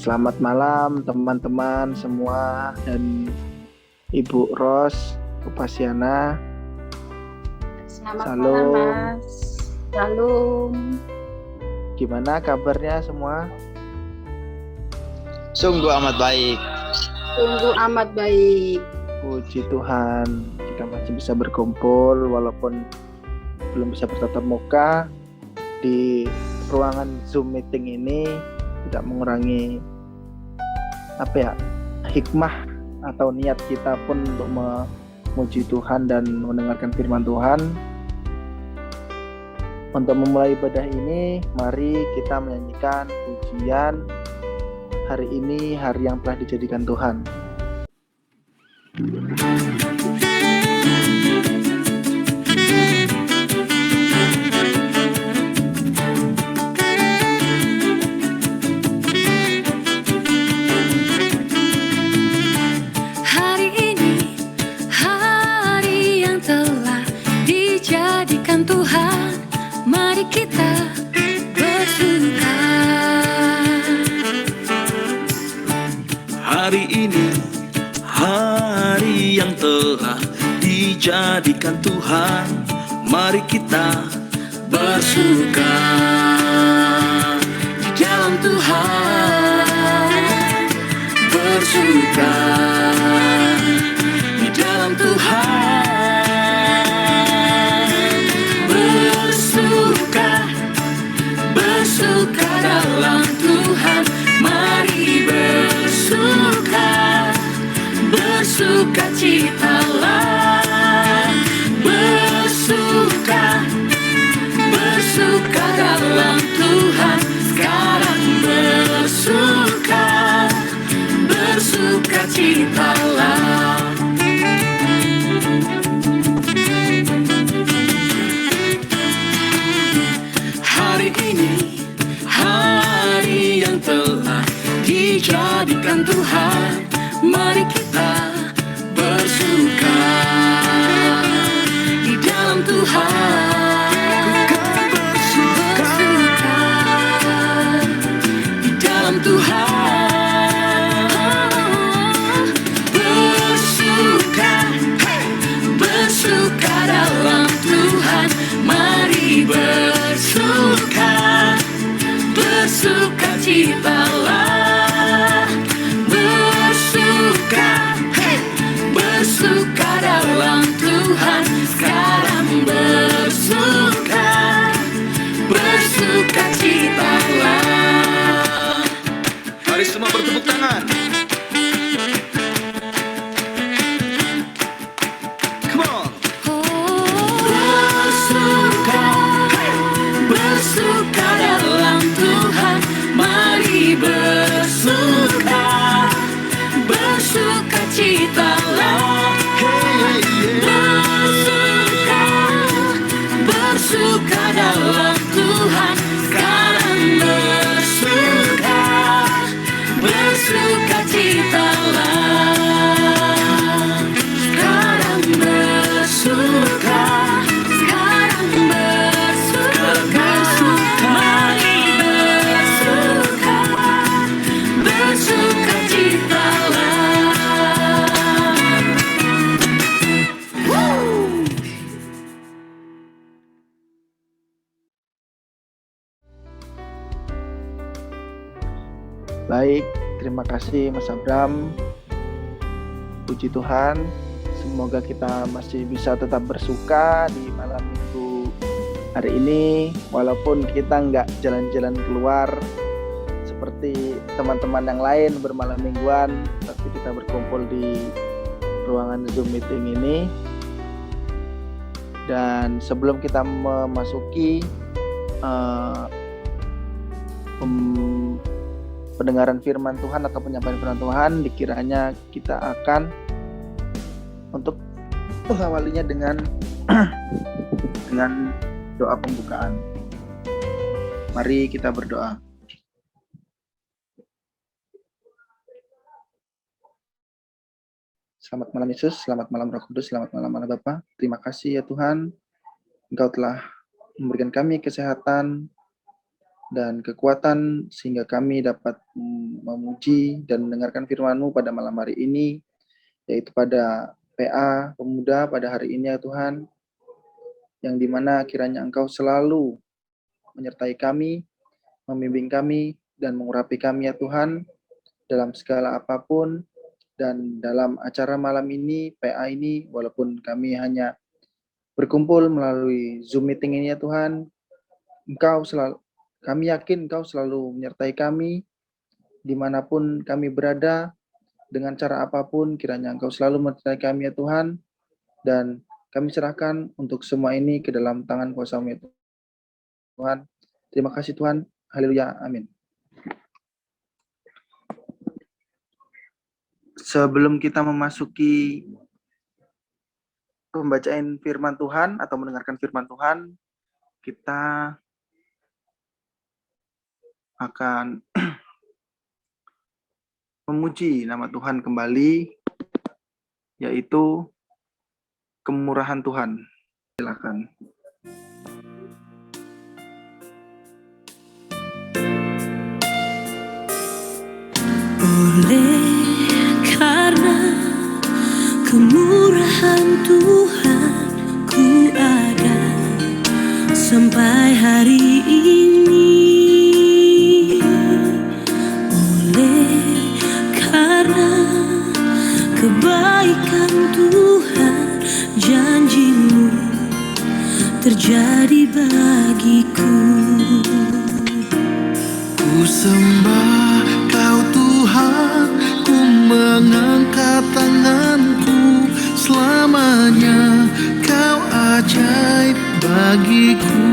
Selamat malam teman-teman semua dan Ibu Ros, Upasiana. Selamat Salam. malam Mas. Salam. Gimana kabarnya semua? Sungguh amat baik. Sungguh amat baik. Puji Tuhan, kita masih bisa berkumpul walaupun belum bisa bertatap muka di ruangan Zoom meeting ini. Tidak mengurangi hikmah atau niat kita pun untuk memuji Tuhan dan mendengarkan firman Tuhan. Untuk memulai ibadah ini, mari kita menyanyikan pujian hari ini, hari yang telah dijadikan Tuhan. Tuhan, mari kita bersuka. Hari ini, hari yang telah dijadikan Tuhan, mari kita bersuka di dalam Tuhan, bersuka di dalam Tuhan. Bersuka dalam Tuhan, mari bersuka, bersuka citalah, bersuka, bersuka dalam Tuhan, sekarang bersuka, bersuka citalah. Hari ini, hari yang telah dijadikan Tuhan, mari kita bersuka di dalam Tuhan, bersuka di dalam Tuhan, bersuka, bersuka dalam Tuhan, mari bersuka, bersuka citalah, bersuka, bersuka dalam Tuhan, sekarang bersuka, bersuka citalah. Mari semua bertepuk tangan. Come on. Bersuka, bersuka dalam Tuhan, mari bersuka, bersuka citalah, bersuka, bersuka dalam Tuhan, sekarang bersuka, bersuka citalah, sekarang bersuka, sekarang bersuka, mari bersuka, bersuka citalah. Baik, terima kasih Mas Abram. Puji Tuhan, semoga kita masih bisa tetap bersuka di malam minggu hari ini, walaupun kita nggak jalan-jalan keluar seperti teman-teman yang lain bermalam mingguan, tapi kita berkumpul di ruangan Zoom meeting ini. Dan sebelum kita memasuki pendengaran firman Tuhan atau penyampaian firman Tuhan, dikiranya kita akan untuk mengawalinya dengan doa pembukaan. Mari kita berdoa. Selamat malam Yesus, selamat malam Roh Kudus, selamat malam Allah Bapa. Terima kasih ya Tuhan, Engkau telah memberikan kami kesehatan, dan kekuatan sehingga kami dapat memuji dan mendengarkan firman-Mu pada malam hari ini, yaitu pada PA Pemuda pada hari ini ya Tuhan, yang dimana kiranya Engkau selalu menyertai kami, membimbing kami, dan mengurapi kami ya Tuhan, dalam segala apapun, dan dalam acara malam ini, PA ini, walaupun kami hanya berkumpul melalui Zoom meeting ini ya Tuhan, kami yakin Engkau selalu menyertai kami, dimanapun kami berada, dengan cara apapun, kiranya Engkau selalu menyertai kami ya Tuhan, dan kami serahkan untuk semua ini ke dalam tangan kuasa-Mu ya Tuhan. Terima kasih Tuhan, haleluya, amin. Sebelum kita memasuki pembacaan firman Tuhan atau mendengarkan firman Tuhan, kita akan memuji nama Tuhan kembali, yaitu kemurahan Tuhan. Silakan. Oleh karena kemurahan Tuhan, ku ada sampai hari ini. Oleh karena kebaikan Tuhan, janji-Mu terjadi bagiku. Ku sembah Kau Tuhan, ku mengangkat tanganku, selamanya Kau ajaib bagiku.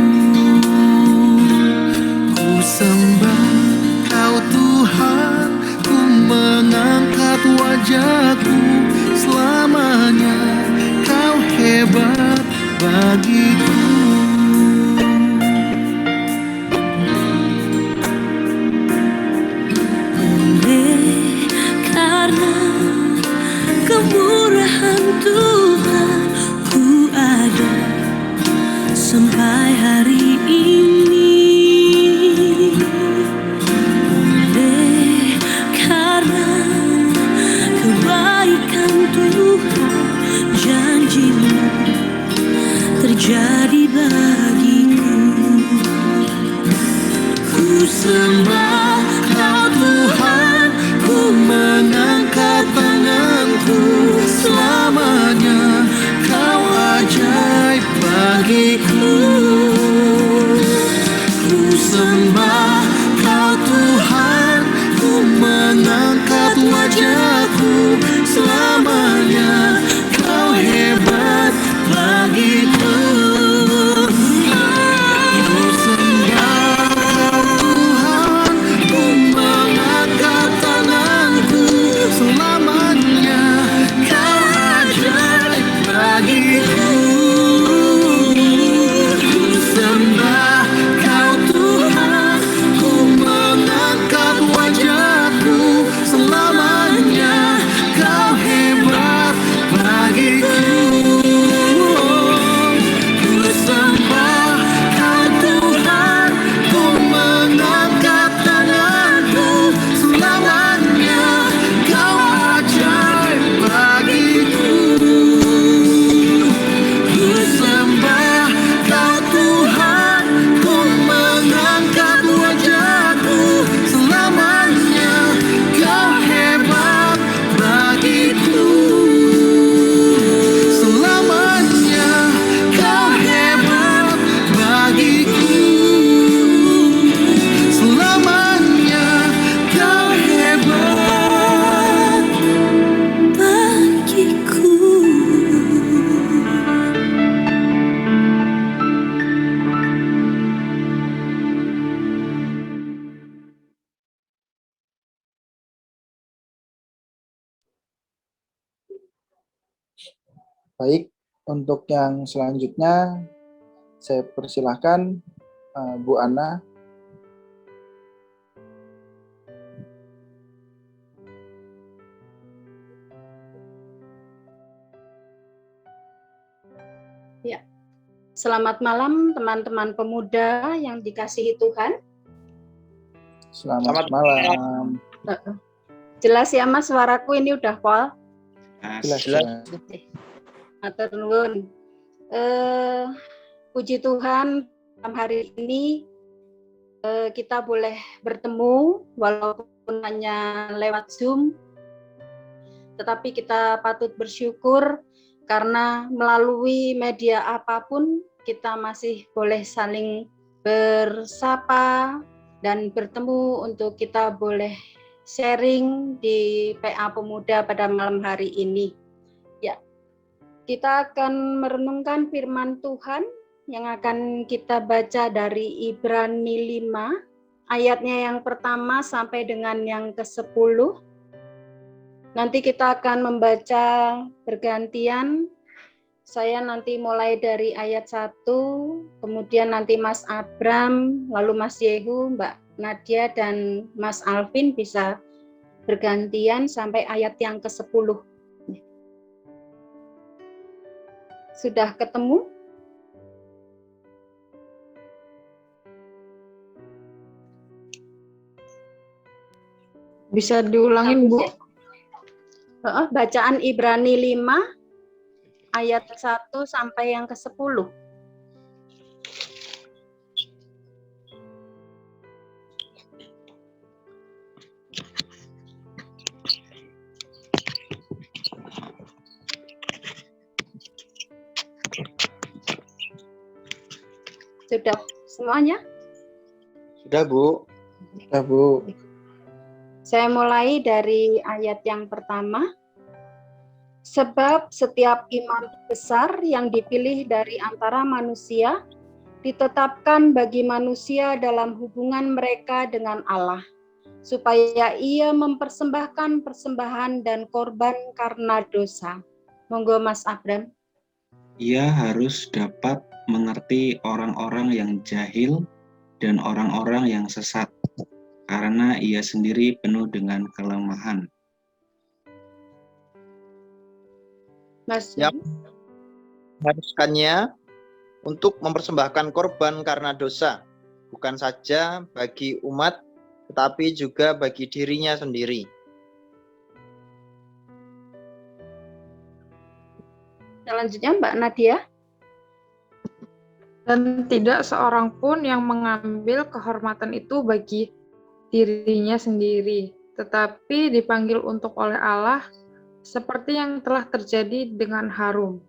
Ku sembah Kau Tuhan, ku mengangkat wajahku, selamanya Kau hebat bagiku. Kemurahan Tuhan, ku ada sampai hari ini. Oleh karena kebaikan Tuhan, janji-Mu terjadi bagiku. Ku sembah Kau Tuhan, ku mengangkat tanganku, selamanya Kau ajaib bagiku. Ku sembah Kau Tuhan, ku mengangkat wajahku, selamanya Kau hebat bagiku. Ku sembah Kau Tuhan, ku mengangkat tanganku, selamanya Kau ajaib bagiku. Ku sembah Kau Tuhan, ku mengangkat wajahku, selamanya Kau hebat bagiku. Ku sembah Kau Tuhan, ku mengangkat tanganku, selamanya Kau ajaib bagiku. Ku sembah Kau Tuhan, ku mengangkat wajahku, selamanya Kau hebat bagiku. Selamanya Kau hebat bagiku. Selamanya Kau hebat Bagiku. Baik, untuk yang selanjutnya saya persilahkan Bu Ana. Selamat malam teman-teman pemuda yang dikasihi Tuhan. Selamat malam. Jelas ya Mas, suaraku ini udah pol. Jelas. Matur nuwun. Puji Tuhan, malam hari ini kita boleh bertemu walaupun hanya lewat Zoom, tetapi kita patut bersyukur karena melalui media apapun kita masih boleh saling bersapa dan bertemu untuk kita boleh sharing di PA Pemuda pada malam hari ini. Ya, kita akan merenungkan firman Tuhan yang akan kita baca dari Ibrani 5, ayatnya yang pertama sampai dengan yang ke-10. Nanti kita akan membaca bergantian. Saya nanti mulai dari ayat 1, kemudian nanti Mas Abram, lalu Mas Yehu, Mbak Nadia, dan Mas Alvin bisa bergantian sampai ayat yang ke-10. Sudah ketemu? Bisa diulangin, Bu? Bacaan Ibrani 5 ayat 1 sampai yang ke-10. Sudah semuanya? Sudah, Bu. Sudah, Bu. Saya mulai dari ayat yang pertama. Sebab setiap imam besar yang dipilih dari antara manusia ditetapkan bagi manusia dalam hubungan mereka dengan Allah, supaya ia mempersembahkan persembahan dan korban karena dosa. Monggo Mas Abram. Ia harus dapat mengerti orang-orang yang jahil dan orang-orang yang sesat, karena ia sendiri penuh dengan kelemahan. Mas Yang mengharuskannya untuk mempersembahkan korban karena dosa, bukan saja bagi umat, tetapi juga bagi dirinya sendiri. Selanjutnya Mbak Nadia. Dan tidak seorang pun yang mengambil kehormatan itu bagi dirinya sendiri, tetapi dipanggil untuk oleh Allah, seperti yang telah terjadi dengan Harun.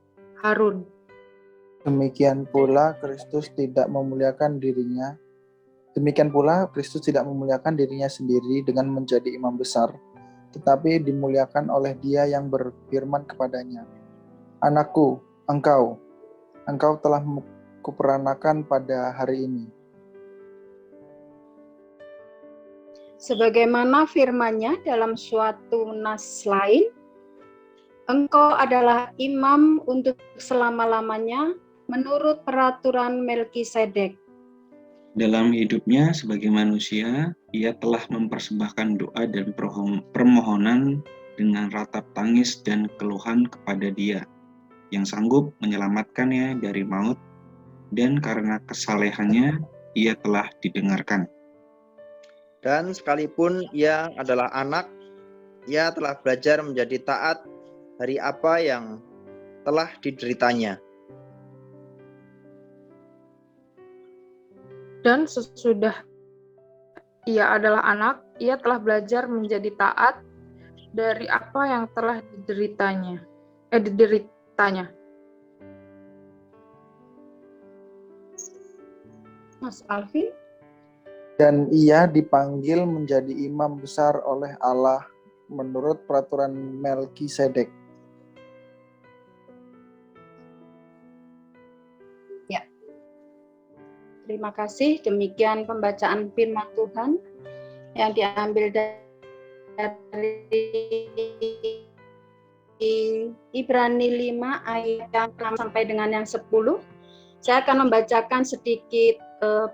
Demikian pula Kristus tidak memuliakan dirinya. Demikian pula Kristus tidak memuliakan dirinya sendiri dengan menjadi imam besar, tetapi dimuliakan oleh Dia yang berfirman kepadanya, "Anakku, engkau telah kuperanakan pada hari ini." Sebagaimana firman-Nya dalam suatu nas lain, engkau adalah imam untuk selama-lamanya menurut peraturan Melkisedek. Dalam hidupnya sebagai manusia, ia telah mempersembahkan doa dan permohonan dengan ratap tangis dan keluhan kepada Dia, yang sanggup menyelamatkannya dari maut, dan karena kesalehannya ia telah didengarkan. Dan sekalipun ia adalah anak, ia telah belajar menjadi taat dari apa yang telah dideritanya. Dan sesudah ia adalah anak, ia telah belajar menjadi taat dari apa yang telah dideritanya. Mas Alvin. Dan ia dipanggil menjadi imam besar oleh Allah menurut peraturan Melkisedek. Ya. Terima kasih. Demikian pembacaan firman Tuhan yang diambil dari Ibrani 5 ayat yang 6 sampai dengan yang 10. Saya akan membacakan sedikit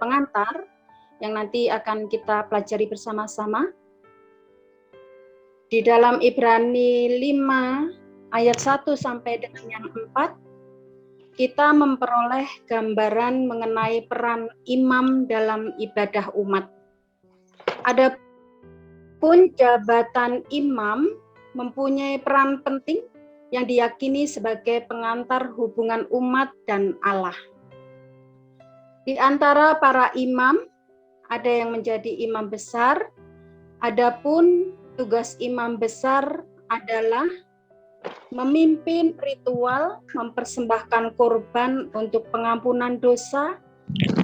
pengantar yang nanti akan kita pelajari bersama-sama. Di dalam Ibrani 5 ayat 1 sampai dengan yang 4, kita memperoleh gambaran mengenai peran imam dalam ibadah umat. Adapun jabatan imam mempunyai peran penting yang diyakini sebagai pengantar hubungan umat dan Allah. Di antara para imam, ada yang menjadi imam besar, adapun tugas imam besar adalah memimpin ritual mempersembahkan korban untuk pengampunan dosa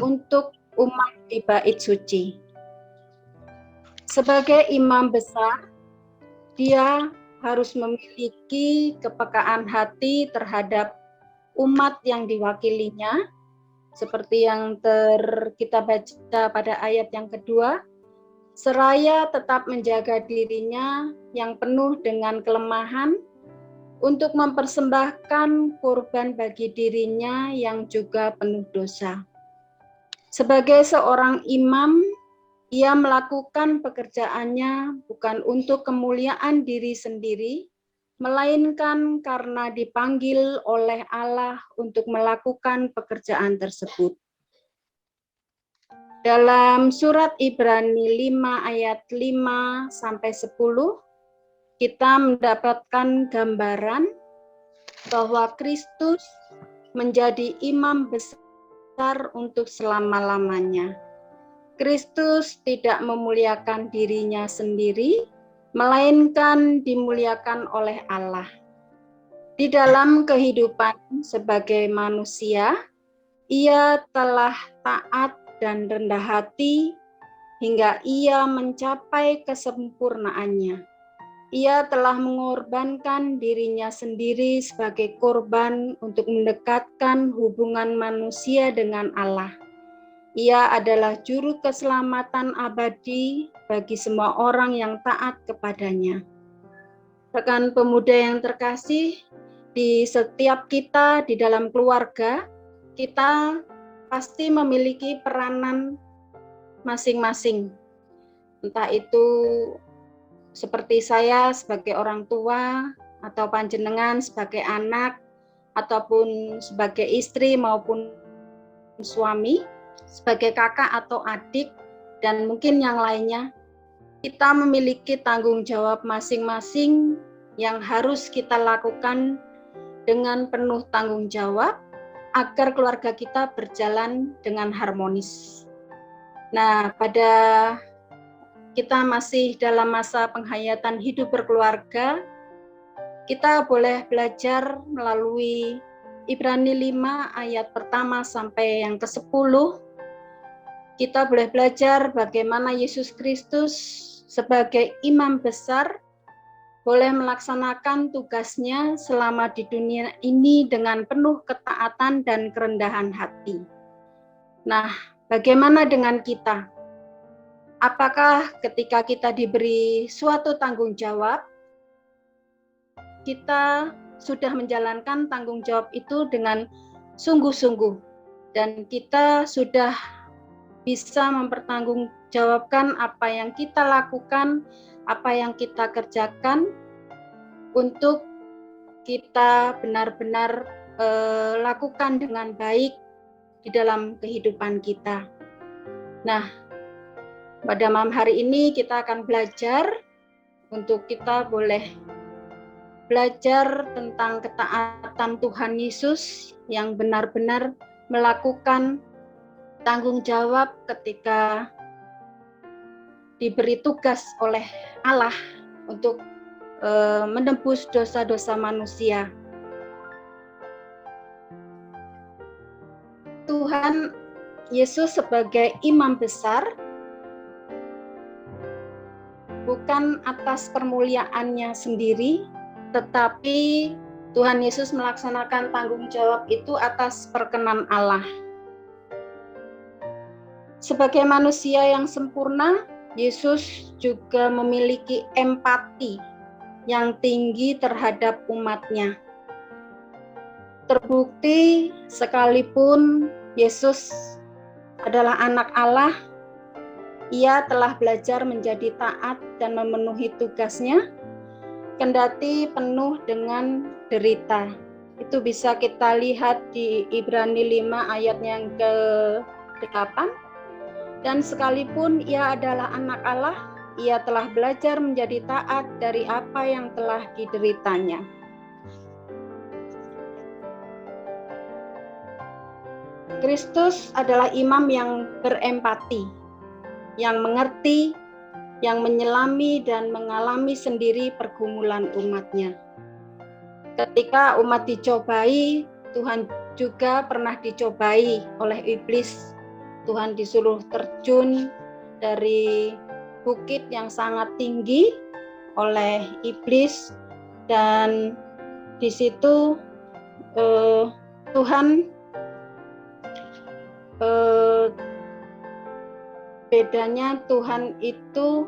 untuk umat di bait suci. Sebagai imam besar, dia harus memiliki kepekaan hati terhadap umat yang diwakilinya, seperti yang kita baca pada ayat yang kedua, seraya tetap menjaga dirinya yang penuh dengan kelemahan untuk mempersembahkan korban bagi dirinya yang juga penuh dosa. Sebagai seorang imam, ia melakukan pekerjaannya bukan untuk kemuliaan diri sendiri, melainkan karena dipanggil oleh Allah untuk melakukan pekerjaan tersebut. Dalam surat Ibrani 5 ayat 5 sampai 10, kita mendapatkan gambaran bahwa Kristus menjadi imam besar untuk selama-lamanya. Kristus tidak memuliakan dirinya sendiri, melainkan dimuliakan oleh Allah. Di dalam kehidupan sebagai manusia, ia telah taat dan rendah hati hingga ia mencapai kesempurnaannya. Ia telah mengorbankan dirinya sendiri sebagai korban untuk mendekatkan hubungan manusia dengan Allah. Ia adalah juru keselamatan abadi bagi semua orang yang taat kepadanya. Rekan pemuda yang terkasih, di setiap kita di dalam keluarga, kita pasti memiliki peranan masing-masing. Entah itu seperti saya sebagai orang tua, atau panjenengan sebagai anak, ataupun sebagai istri maupun suami, sebagai kakak atau adik, dan mungkin yang lainnya. Kita memiliki tanggung jawab masing-masing yang harus kita lakukan dengan penuh tanggung jawab agar keluarga kita berjalan dengan harmonis. Nah, pada kita masih dalam masa penghayatan hidup berkeluarga, kita boleh belajar melalui Ibrani 5 ayat pertama sampai yang ke-10. Kita boleh belajar bagaimana Yesus Kristus sebagai imam besar boleh melaksanakan tugasnya selama di dunia ini dengan penuh ketaatan dan kerendahan hati. Nah, bagaimana dengan kita? Apakah ketika kita diberi suatu tanggung jawab, kita sudah menjalankan tanggung jawab itu dengan sungguh-sungguh, dan kita sudah bisa mempertanggungjawabkan apa yang kita lakukan, apa yang kita kerjakan, untuk kita benar-benar lakukan dengan baik di dalam kehidupan kita. Nah, pada malam hari ini kita akan belajar untuk kita boleh belajar tentang ketaatan Tuhan Yesus yang benar-benar melakukan tanggung jawab ketika diberi tugas oleh Allah untuk menebus dosa-dosa manusia. Tuhan Yesus sebagai imam besar bukan atas permuliaannya sendiri, tetapi Tuhan Yesus melaksanakan tanggung jawab itu atas perkenan Allah. Sebagai manusia yang sempurna, Yesus juga memiliki empati yang tinggi terhadap umatnya. Terbukti sekalipun Yesus adalah anak Allah, ia telah belajar menjadi taat dan memenuhi tugasnya, kendati penuh dengan derita. Itu bisa kita lihat di Ibrani 5 ayat yang ke-8. Dan sekalipun ia adalah anak Allah, ia telah belajar menjadi taat dari apa yang telah dideritanya. Kristus adalah imam yang berempati, yang mengerti, yang menyelami dan mengalami sendiri pergumulan umatnya. Ketika umat dicobai, Tuhan juga pernah dicobai oleh iblis. Tuhan disuruh terjun dari bukit yang sangat tinggi oleh iblis, dan di situ Tuhan bedanya Tuhan itu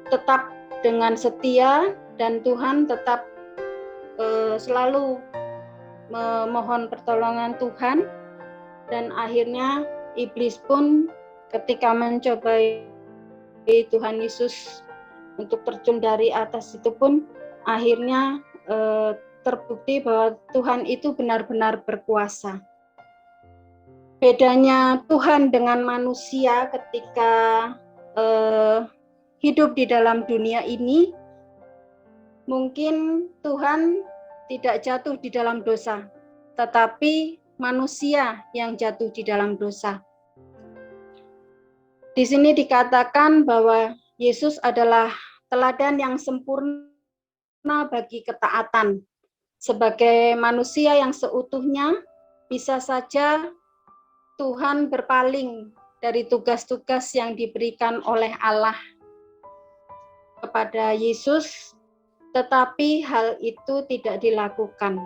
tetap dengan setia, dan Tuhan tetap selalu memohon pertolongan Tuhan, dan akhirnya iblis pun ketika mencobai Tuhan Yesus untuk terjun dari atas itu pun akhirnya terbukti bahwa Tuhan itu benar-benar berkuasa. Bedanya Tuhan dengan manusia ketika hidup di dalam dunia ini, mungkin Tuhan tidak jatuh di dalam dosa, tetapi manusia yang jatuh di dalam dosa. Di sini dikatakan bahwa Yesus adalah teladan yang sempurna bagi ketaatan. Sebagai manusia yang seutuhnya, bisa saja Tuhan berpaling dari tugas-tugas yang diberikan oleh Allah kepada Yesus, tetapi hal itu tidak dilakukan.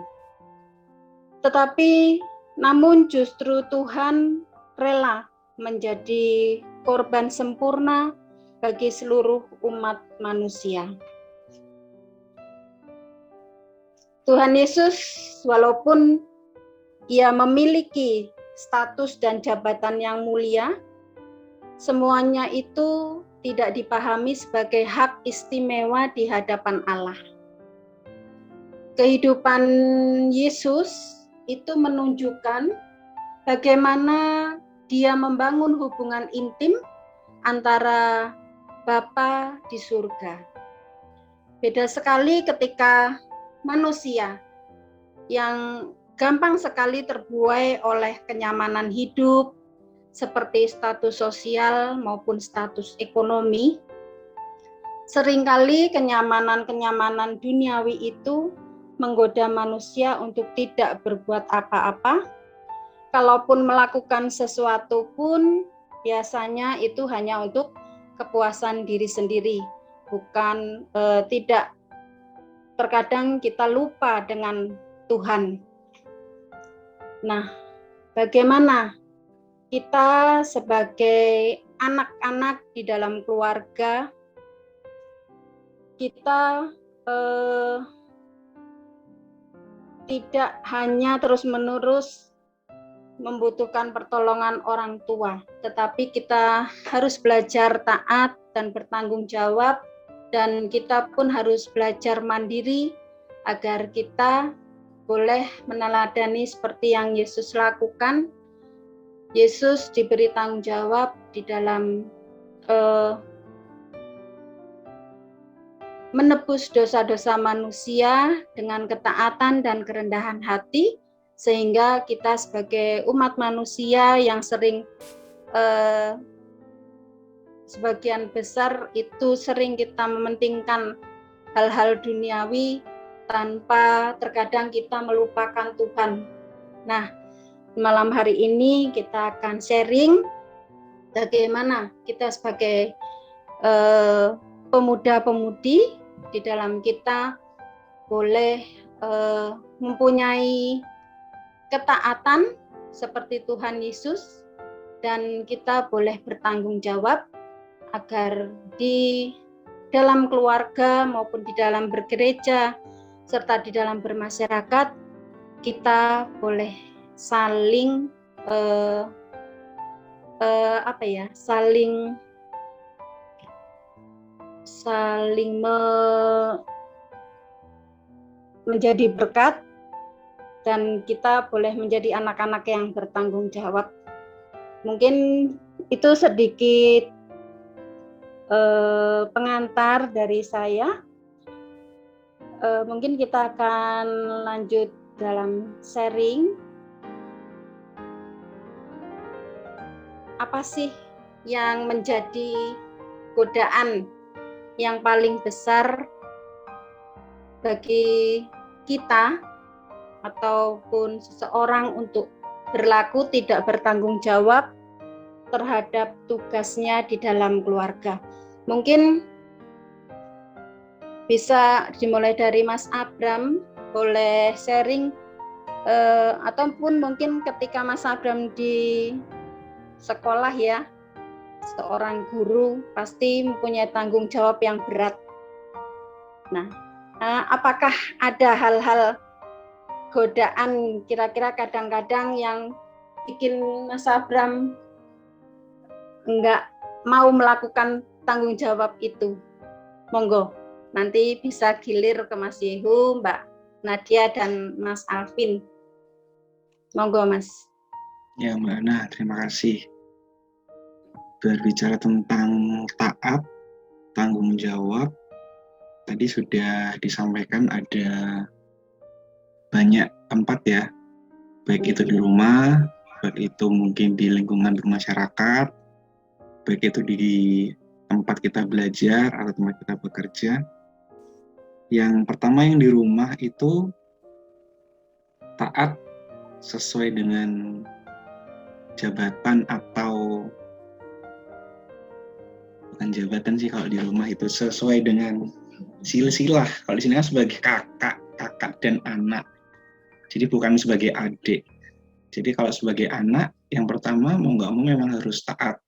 Tetapi namun justru Tuhan rela menjadi korban sempurna bagi seluruh umat manusia. Tuhan Yesus walaupun ia memiliki status dan jabatan yang mulia, semuanya itu tidak dipahami sebagai hak istimewa di hadapan Allah. Kehidupan Yesus itu menunjukkan bagaimana dia membangun hubungan intim antara Bapa di surga. Beda sekali ketika manusia yang gampang sekali terbuai oleh kenyamanan hidup seperti status sosial maupun status ekonomi. Seringkali kenyamanan-kenyamanan duniawi itu menggoda manusia untuk tidak berbuat apa-apa. Kalaupun melakukan sesuatu pun biasanya itu hanya untuk kepuasan diri sendiri, bukan tidak. Terkadang kita lupa dengan Tuhan. Nah, bagaimana kita sebagai anak-anak di dalam keluarga, kita tidak hanya terus-menerus membutuhkan pertolongan orang tua, tetapi kita harus belajar taat dan bertanggung jawab, dan kita pun harus belajar mandiri agar kita boleh meneladani seperti yang Yesus lakukan. Yesus diberi tanggung jawab di dalam menebus dosa-dosa manusia dengan ketaatan dan kerendahan hati, sehingga kita sebagai umat manusia yang sering sebagian besar itu sering kita mementingkan hal-hal duniawi tanpa terkadang kita melupakan Tuhan. Nah, malam hari ini kita akan sharing bagaimana kita sebagai pemuda-pemudi di dalam kita boleh mempunyai ketaatan seperti Tuhan Yesus, dan kita boleh bertanggung jawab agar di dalam keluarga maupun di dalam bergereja serta di dalam bermasyarakat kita boleh saling menjadi berkat, dan kita boleh menjadi anak-anak yang bertanggung jawab. Mungkin itu sedikit pengantar dari saya. Mungkin kita akan lanjut dalam sharing. Apa sih yang menjadi godaan yang paling besar bagi kita ataupun seseorang untuk berlaku tidak bertanggung jawab terhadap tugasnya di dalam keluarga? Mungkin bisa dimulai dari Mas Abram, boleh sharing, ataupun mungkin ketika Mas Abram di sekolah ya, seorang guru pasti mempunyai tanggung jawab yang berat. Nah, apakah ada hal-hal godaan kira-kira kadang-kadang yang bikin Mas Abram enggak mau melakukan tanggung jawab itu? Monggo, nanti bisa gilir ke Mas Yehu, Mbak Nadia, dan Mas Alvin. Monggo, Mas. Ya, Mbak Ana, terima kasih. Berbicara tentang taat, tanggung jawab, tadi sudah disampaikan ada banyak tempat ya, baik itu di rumah, baik itu mungkin di lingkungan bermasyarakat, baik itu di tempat kita belajar atau tempat kita bekerja. Yang pertama yang di rumah itu taat sesuai dengan jabatan atau bukan jabatan sih kalau di rumah itu, sesuai dengan silsilah. Kalau di sini kan sebagai kakak dan anak. Jadi bukan sebagai adik. Jadi kalau sebagai anak, yang pertama mau nggak mau memang harus taat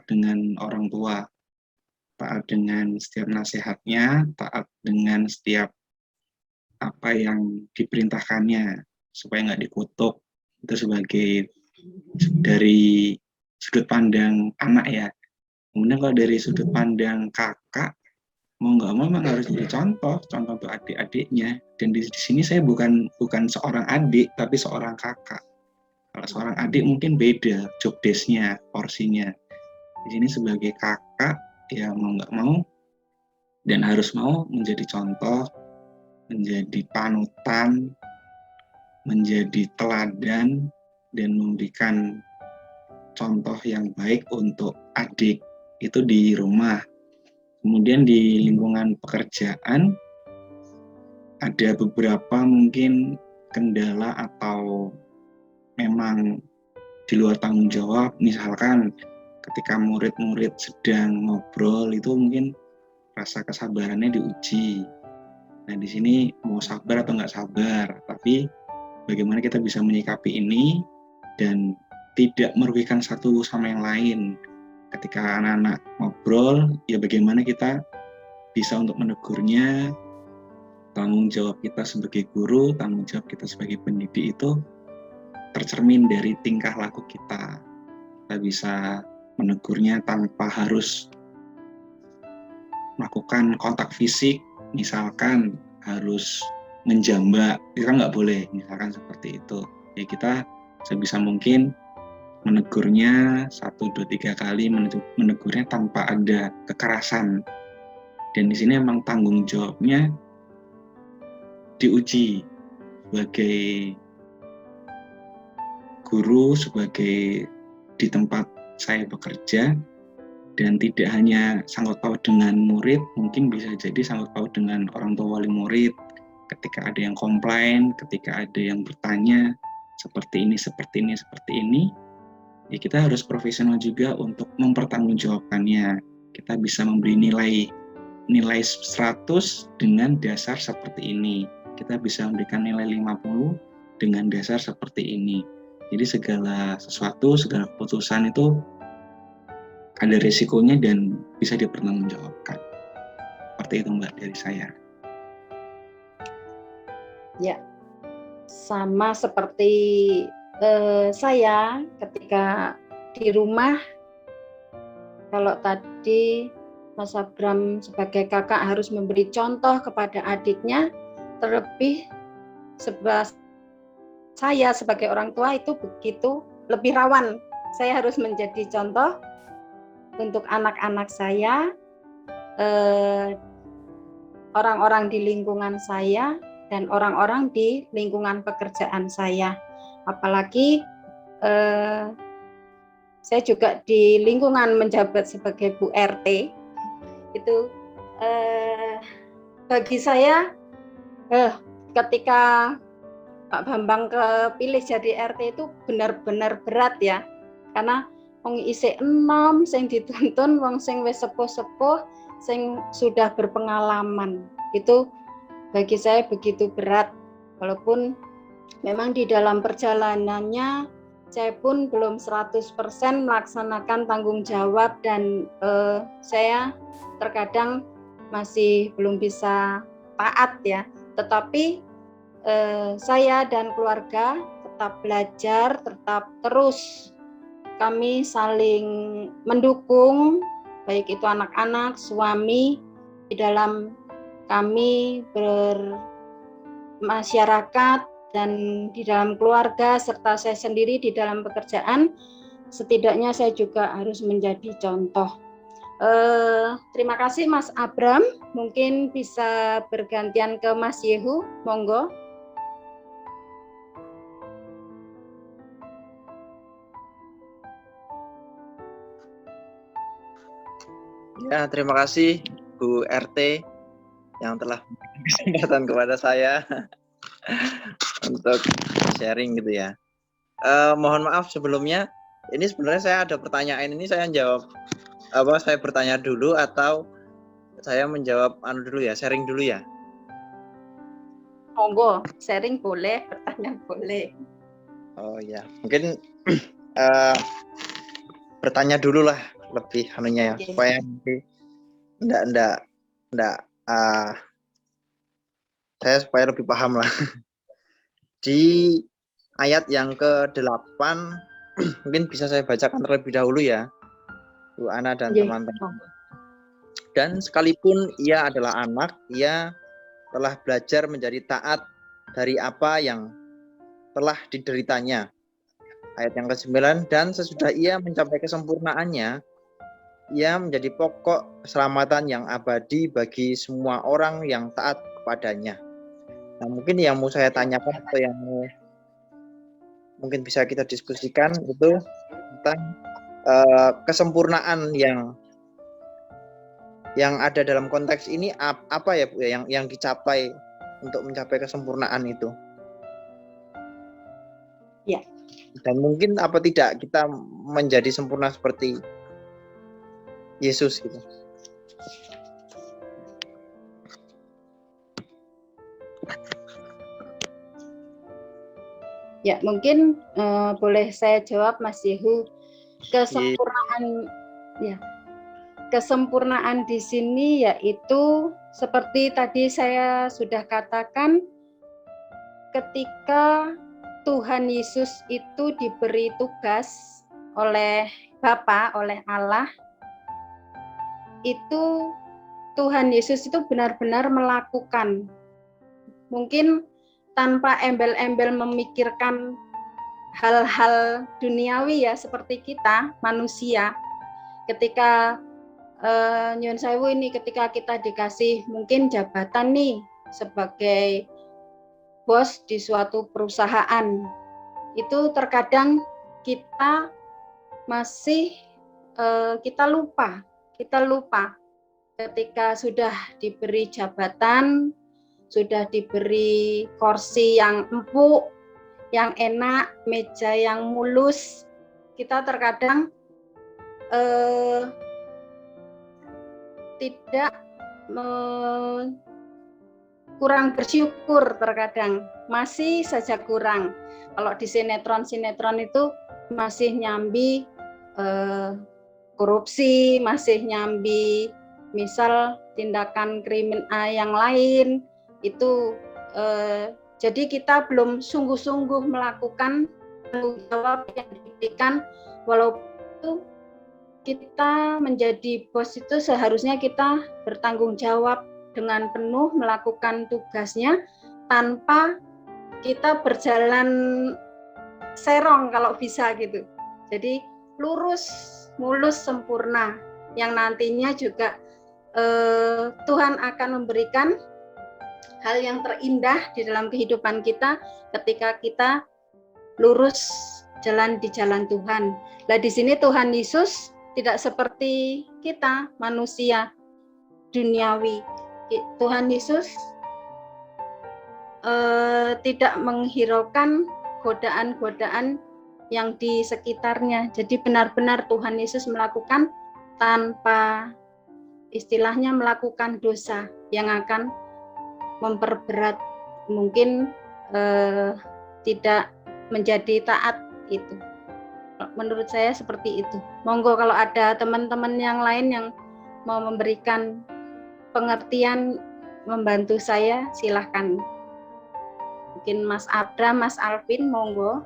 dengan orang tua, taat dengan setiap nasihatnya, taat dengan setiap apa yang diperintahkannya, supaya nggak dikutuk. Itu sebagai dari sudut pandang anak ya. Kemudian kalau dari sudut pandang kakak, mau nggak mau memang harus jadi contoh untuk adik-adiknya. Dan di sini saya bukan seorang adik, tapi seorang kakak. Kalau seorang adik mungkin beda job desk-nya, porsinya. Di sini sebagai kakak, ya mau nggak mau dan harus mau menjadi contoh, menjadi panutan, menjadi teladan, dan memberikan contoh yang baik untuk adik. Itu di rumah. Kemudian di lingkungan pekerjaan ada beberapa mungkin kendala atau memang di luar tanggung jawab. Misalkan ketika murid-murid sedang ngobrol itu mungkin rasa kesabarannya diuji. Nah di sini mau sabar atau nggak sabar, tapi bagaimana kita bisa menyikapi ini dan tidak merugikan satu sama yang lain. Ketika anak-anak ngobrol, ya bagaimana kita bisa untuk menegurnya. Tanggung jawab kita sebagai guru, tanggung jawab kita sebagai pendidik itu tercermin dari tingkah laku kita. Kita bisa menegurnya tanpa harus melakukan kontak fisik, misalkan harus menjambak, itu kan nggak boleh, misalkan seperti itu. Ya kita sebisa mungkin menegurnya 1, 2, 3 kali, menegurnya tanpa ada kekerasan. Dan di sini memang tanggung jawabnya diuji sebagai guru, sebagai di tempat saya bekerja, dan tidak hanya sangkut paut dengan murid, mungkin bisa jadi sangkut paut dengan orang tua wali murid. Ketika ada yang komplain, ketika ada yang bertanya seperti ini, ya kita harus profesional juga untuk mempertanggungjawabkannya. Kita bisa memberi nilai 100 dengan dasar seperti ini. Kita bisa memberikan nilai 50 dengan dasar seperti ini. Jadi segala sesuatu, segala keputusan itu ada risikonya dan bisa dipertanggungjawabkan. Seperti itu Mbak dari saya. Ya, sama seperti saya ketika di rumah. Kalau tadi Mas Abram sebagai kakak harus memberi contoh kepada adiknya, terlebih saya sebagai orang tua itu begitu lebih rawan. Saya harus menjadi contoh untuk anak-anak saya, orang-orang di lingkungan saya, dan orang-orang di lingkungan pekerjaan saya. Apalagi saya juga di lingkungan menjabat sebagai Bu RT. Itu bagi saya ketika Pak Bambang kepilih jadi RT itu benar-benar berat ya. Karena wong isih enom sing dituntun wong sing wis sepuh-sepuh sing sudah berpengalaman. Itu bagi saya begitu berat. Walaupun memang di dalam perjalanannya saya pun belum 100% melaksanakan tanggung jawab dan saya terkadang masih belum bisa taat ya. Tetapi saya dan keluarga tetap belajar, tetap terus kami saling mendukung, baik itu anak-anak, suami, di dalam kami bermasyarakat dan di dalam keluarga, serta saya sendiri di dalam pekerjaan. Setidaknya saya juga harus menjadi contoh. Terima kasih Mas Abram, mungkin bisa bergantian ke Mas Yehu, monggo. Ya, terima kasih Bu RT yang telah memberikan kesempatan kepada saya untuk sharing gitu ya. Mohon maaf sebelumnya, ini sebenarnya saya ada pertanyaan ini saya jawab saya bertanya dulu atau saya menjawab dulu ya, sharing dulu ya. Monggo, sharing boleh, pertanyaan boleh. Oh ya, mungkin bertanya dulu lah lebih anunya ya, Oke. supaya enggak saya supaya lebih paham lah. Di ayat yang ke-8 mungkin bisa saya bacakan terlebih dahulu ya, Bu Ana dan teman-teman. Dan sekalipun ia adalah anak, ia telah belajar menjadi taat dari apa yang telah dideritanya. Ayat yang ke-9, dan sesudah ia mencapai kesempurnaannya, ia menjadi pokok keselamatan yang abadi bagi semua orang yang taat kepadanya. Nah, mungkin yang mau saya tanyakan atau yang mungkin bisa kita diskusikan itu tentang kesempurnaan yang ada dalam konteks ini apa ya Bu yang dicapai untuk mencapai kesempurnaan itu. Ya. Dan mungkin apa tidak kita menjadi sempurna seperti Yesus gitu. Ya, mungkin boleh saya jawab Mas Yehu. Kesempurnaan di sini yaitu seperti tadi saya sudah katakan, ketika Tuhan Yesus itu diberi tugas oleh Bapa, oleh Allah, itu Tuhan Yesus itu benar-benar melakukan. Mungkin tanpa embel-embel memikirkan hal-hal duniawi ya, seperti kita manusia. Ketika nyuwun sewu ini, ketika kita dikasih mungkin jabatan nih sebagai bos di suatu perusahaan, itu terkadang kita masih kita lupa ketika sudah diberi jabatan, sudah diberi kursi yang empuk, yang enak, meja yang mulus, kita terkadang tidak kurang bersyukur, terkadang masih saja kurang. Kalau di sinetron itu masih nyambi korupsi, masih nyambi misal tindakan kriminal yang lain itu. Jadi kita belum sungguh-sungguh melakukan tanggung jawab yang diberikan. Walaupun kita menjadi bos itu seharusnya kita bertanggung jawab dengan penuh melakukan tugasnya tanpa kita berjalan serong kalau bisa gitu. Jadi lurus mulus, sempurna, yang nantinya juga Tuhan akan memberikan hal yang terindah di dalam kehidupan kita ketika kita lurus jalan di jalan Tuhan. Nah, di sini Tuhan Yesus tidak seperti kita manusia duniawi. Tuhan Yesus tidak menghiraukan godaan-godaan yang di sekitarnya. Jadi benar-benar Tuhan Yesus melakukan tanpa istilahnya melakukan dosa yang akan memperberat, mungkin tidak menjadi taat itu. Menurut saya seperti itu. Monggo kalau ada teman-teman yang lain yang mau memberikan pengertian, membantu saya, silahkan. Mungkin Mas Abra, Mas Alvin, monggo.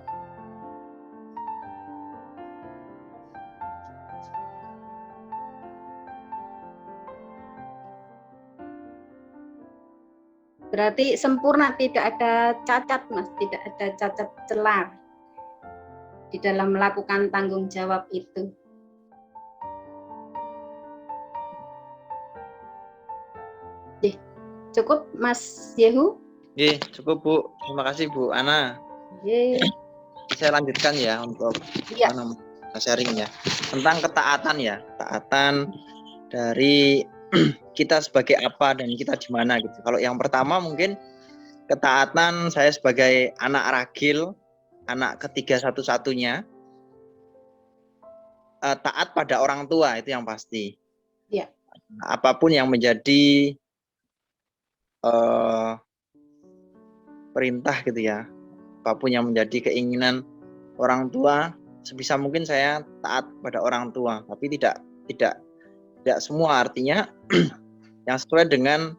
Berarti sempurna, tidak ada cacat, Mas, tidak ada cacat celah di dalam melakukan tanggung jawab itu. Cukup, Mas Yehu? Cukup Bu. Terima kasih Bu Ana. Saya lanjutkan ya untuk sharing ya tentang ketaatan ya, ketaatan dari kita sebagai apa dan kita di mana gitu. Kalau yang pertama mungkin ketaatan saya sebagai anak ragil, anak ketiga satu-satunya, taat pada orang tua itu yang pasti. Ya. Apapun yang menjadi perintah gitu ya, apapun yang menjadi keinginan orang tua, sebisa mungkin saya taat pada orang tua, tapi tidak semua, artinya yang sesuai dengan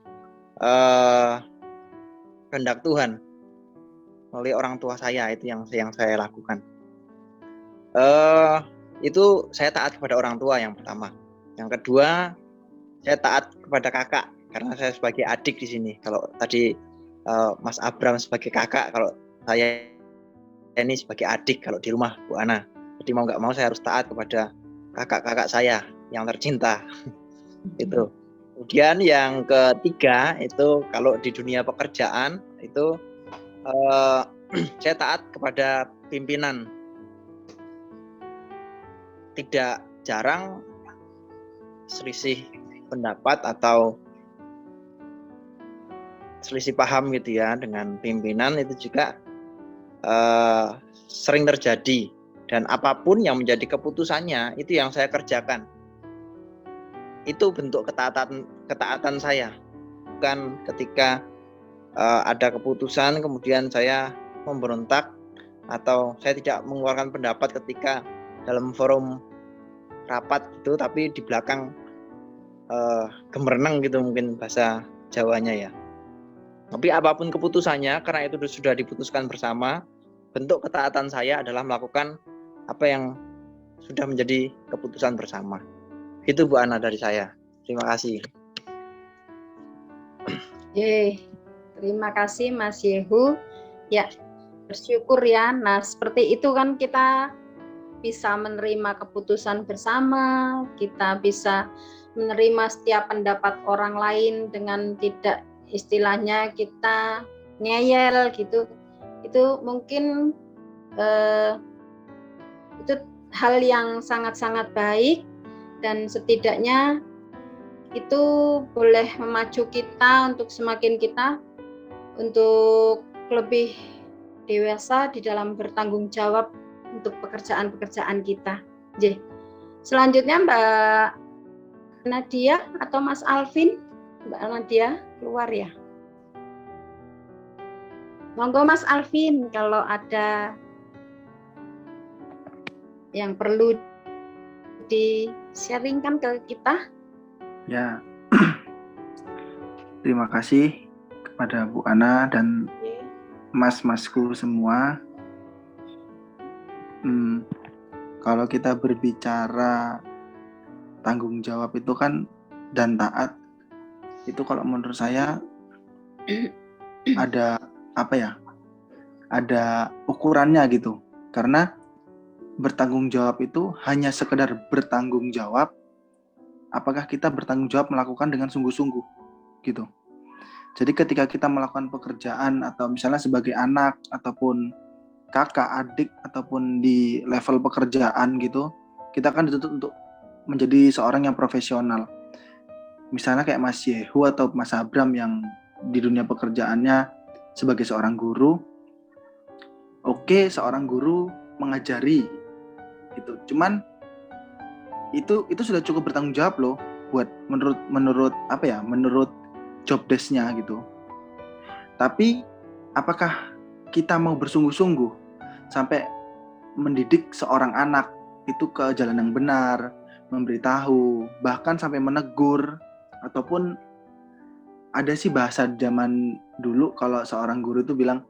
kehendak Tuhan melalui orang tua saya, itu yang saya lakukan. Itu saya taat kepada orang tua yang pertama. Yang kedua, saya taat kepada kakak karena saya sebagai adik di sini. Kalau tadi Mas Abram sebagai kakak, kalau saya ini sebagai adik kalau di rumah Bu Ana. Jadi mau nggak mau saya harus taat kepada kakak-kakak saya yang tercinta. Itu. Kemudian yang ketiga itu kalau di dunia pekerjaan itu saya taat kepada pimpinan. Tidak jarang selisih pendapat atau selisih paham gitu ya dengan pimpinan, itu juga sering terjadi, dan apapun yang menjadi keputusannya itu yang saya kerjakan. Itu bentuk ketaatan saya, bukan ketika ada keputusan kemudian saya memberontak atau saya tidak mengeluarkan pendapat ketika dalam forum rapat gitu, tapi di belakang gemereneng gitu mungkin bahasa Jawanya ya. Tapi apapun keputusannya, karena itu sudah diputuskan bersama, bentuk ketaatan saya adalah melakukan apa yang sudah menjadi keputusan bersama. Itu Bu Ana dari saya. Terima kasih. Terima kasih Mas Yehu. Ya, bersyukur ya. Nah, seperti itu kan kita bisa menerima keputusan bersama, kita bisa menerima setiap pendapat orang lain dengan tidak istilahnya kita ngeyel gitu. Itu mungkin itu hal yang sangat-sangat baik, dan setidaknya itu boleh memacu kita untuk semakin kita untuk lebih dewasa di dalam bertanggung jawab untuk pekerjaan-pekerjaan kita. Selanjutnya Mbak Nadia atau Mas Alvin. Mbak Nadia keluar ya. Monggo Mas Alvin kalau ada yang perlu di-sharingkan ke kita. Ya, terima kasih kepada Bu Ana dan mas-masku semua. Kalau kita berbicara tanggung jawab itu kan dan taat, itu kalau menurut saya ada apa ya? Ada ukurannya gitu. Karena bertanggung jawab itu hanya sekedar bertanggung jawab, apakah kita bertanggung jawab melakukan dengan sungguh-sungguh gitu. Jadi ketika kita melakukan pekerjaan atau misalnya sebagai anak ataupun kakak, adik ataupun di level pekerjaan gitu, kita kan dituntut untuk menjadi seorang yang profesional. Misalnya kayak Mas Yehu atau Mas Abram yang di dunia pekerjaannya sebagai seorang guru. Oke, seorang guru mengajari gitu. Cuman itu sudah cukup bertanggung jawab loh buat menurut job desk-nya gitu. Tapi apakah kita mau bersungguh-sungguh sampai mendidik seorang anak itu ke jalan yang benar, memberitahu, bahkan sampai menegur, ataupun ada sih bahasa zaman dulu kalau seorang guru itu bilang,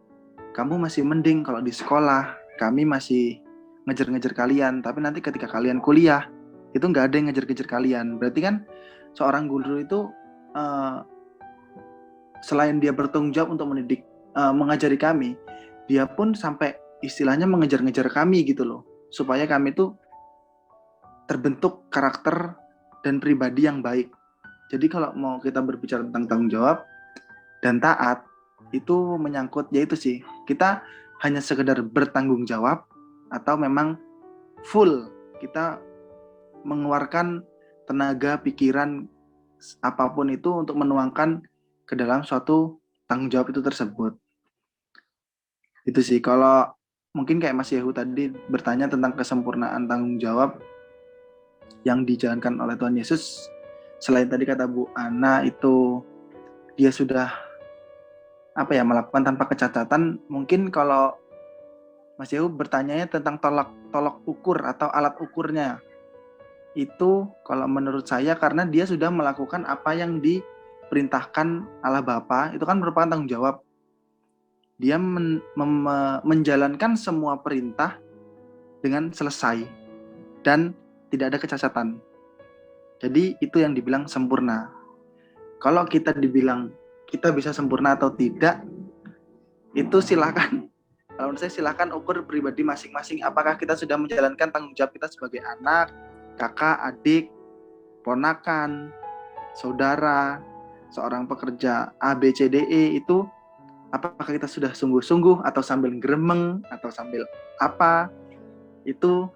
kamu masih mending kalau di sekolah, kami masih ngejar-ngejar kalian, tapi nanti ketika kalian kuliah itu nggak ada yang ngejar-ngejar kalian. Berarti kan seorang guru itu selain dia bertanggung jawab untuk mendidik, mengajari kami, dia pun sampai istilahnya mengejar-ngejar kami gitu loh, supaya kami itu terbentuk karakter dan pribadi yang baik. Jadi kalau mau kita berbicara tentang tanggung jawab dan taat, itu menyangkut yaitu sih, kita hanya sekedar bertanggung jawab atau memang full kita mengeluarkan tenaga, pikiran, apapun itu untuk menuangkan ke dalam suatu tanggung jawab itu tersebut. Itu sih, kalau mungkin kayak Mas Yehu tadi bertanya tentang kesempurnaan tanggung jawab yang dijalankan oleh Tuhan Yesus, selain tadi kata Bu Ana itu dia sudah melakukan tanpa kecacatan, mungkin kalau Mas Yehu bertanya tentang tolok ukur atau alat ukurnya, itu kalau menurut saya karena dia sudah melakukan apa yang diperintahkan Allah Bapa, itu kan merupakan tanggung jawab. Dia menjalankan semua perintah dengan selesai dan tidak ada kecacatan. Jadi itu yang dibilang sempurna. Kalau kita dibilang kita bisa sempurna atau tidak, itu silakan. Kalau menurut saya silakan ukur pribadi masing-masing. Apakah kita sudah menjalankan tanggung jawab kita sebagai anak, kakak, adik, ponakan, saudara, seorang pekerja A, B, C, D, E, itu apakah kita sudah sungguh-sungguh atau sambil gremeng atau sambil apa, itu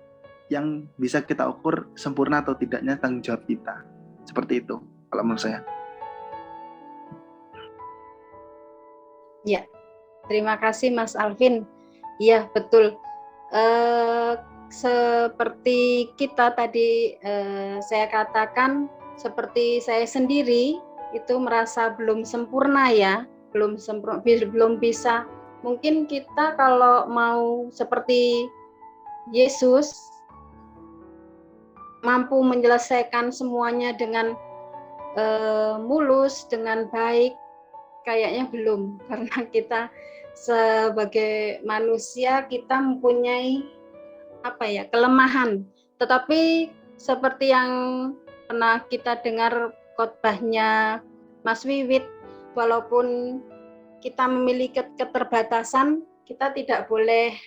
yang bisa kita ukur sempurna atau tidaknya tanggung jawab kita. Seperti itu kalau menurut saya. Ya, terima kasih Mas Alvin. Iya, betul. Seperti kita tadi saya katakan, seperti saya sendiri itu merasa belum sempurna ya, belum bisa. Mungkin kita kalau mau seperti Yesus mampu menyelesaikan semuanya dengan mulus, dengan baik, kayaknya belum, karena kita sebagai manusia kita mempunyai kelemahan. Tetapi seperti yang pernah kita dengar khotbahnya Mas Wiwit, walaupun kita memiliki keterbatasan, kita tidak boleh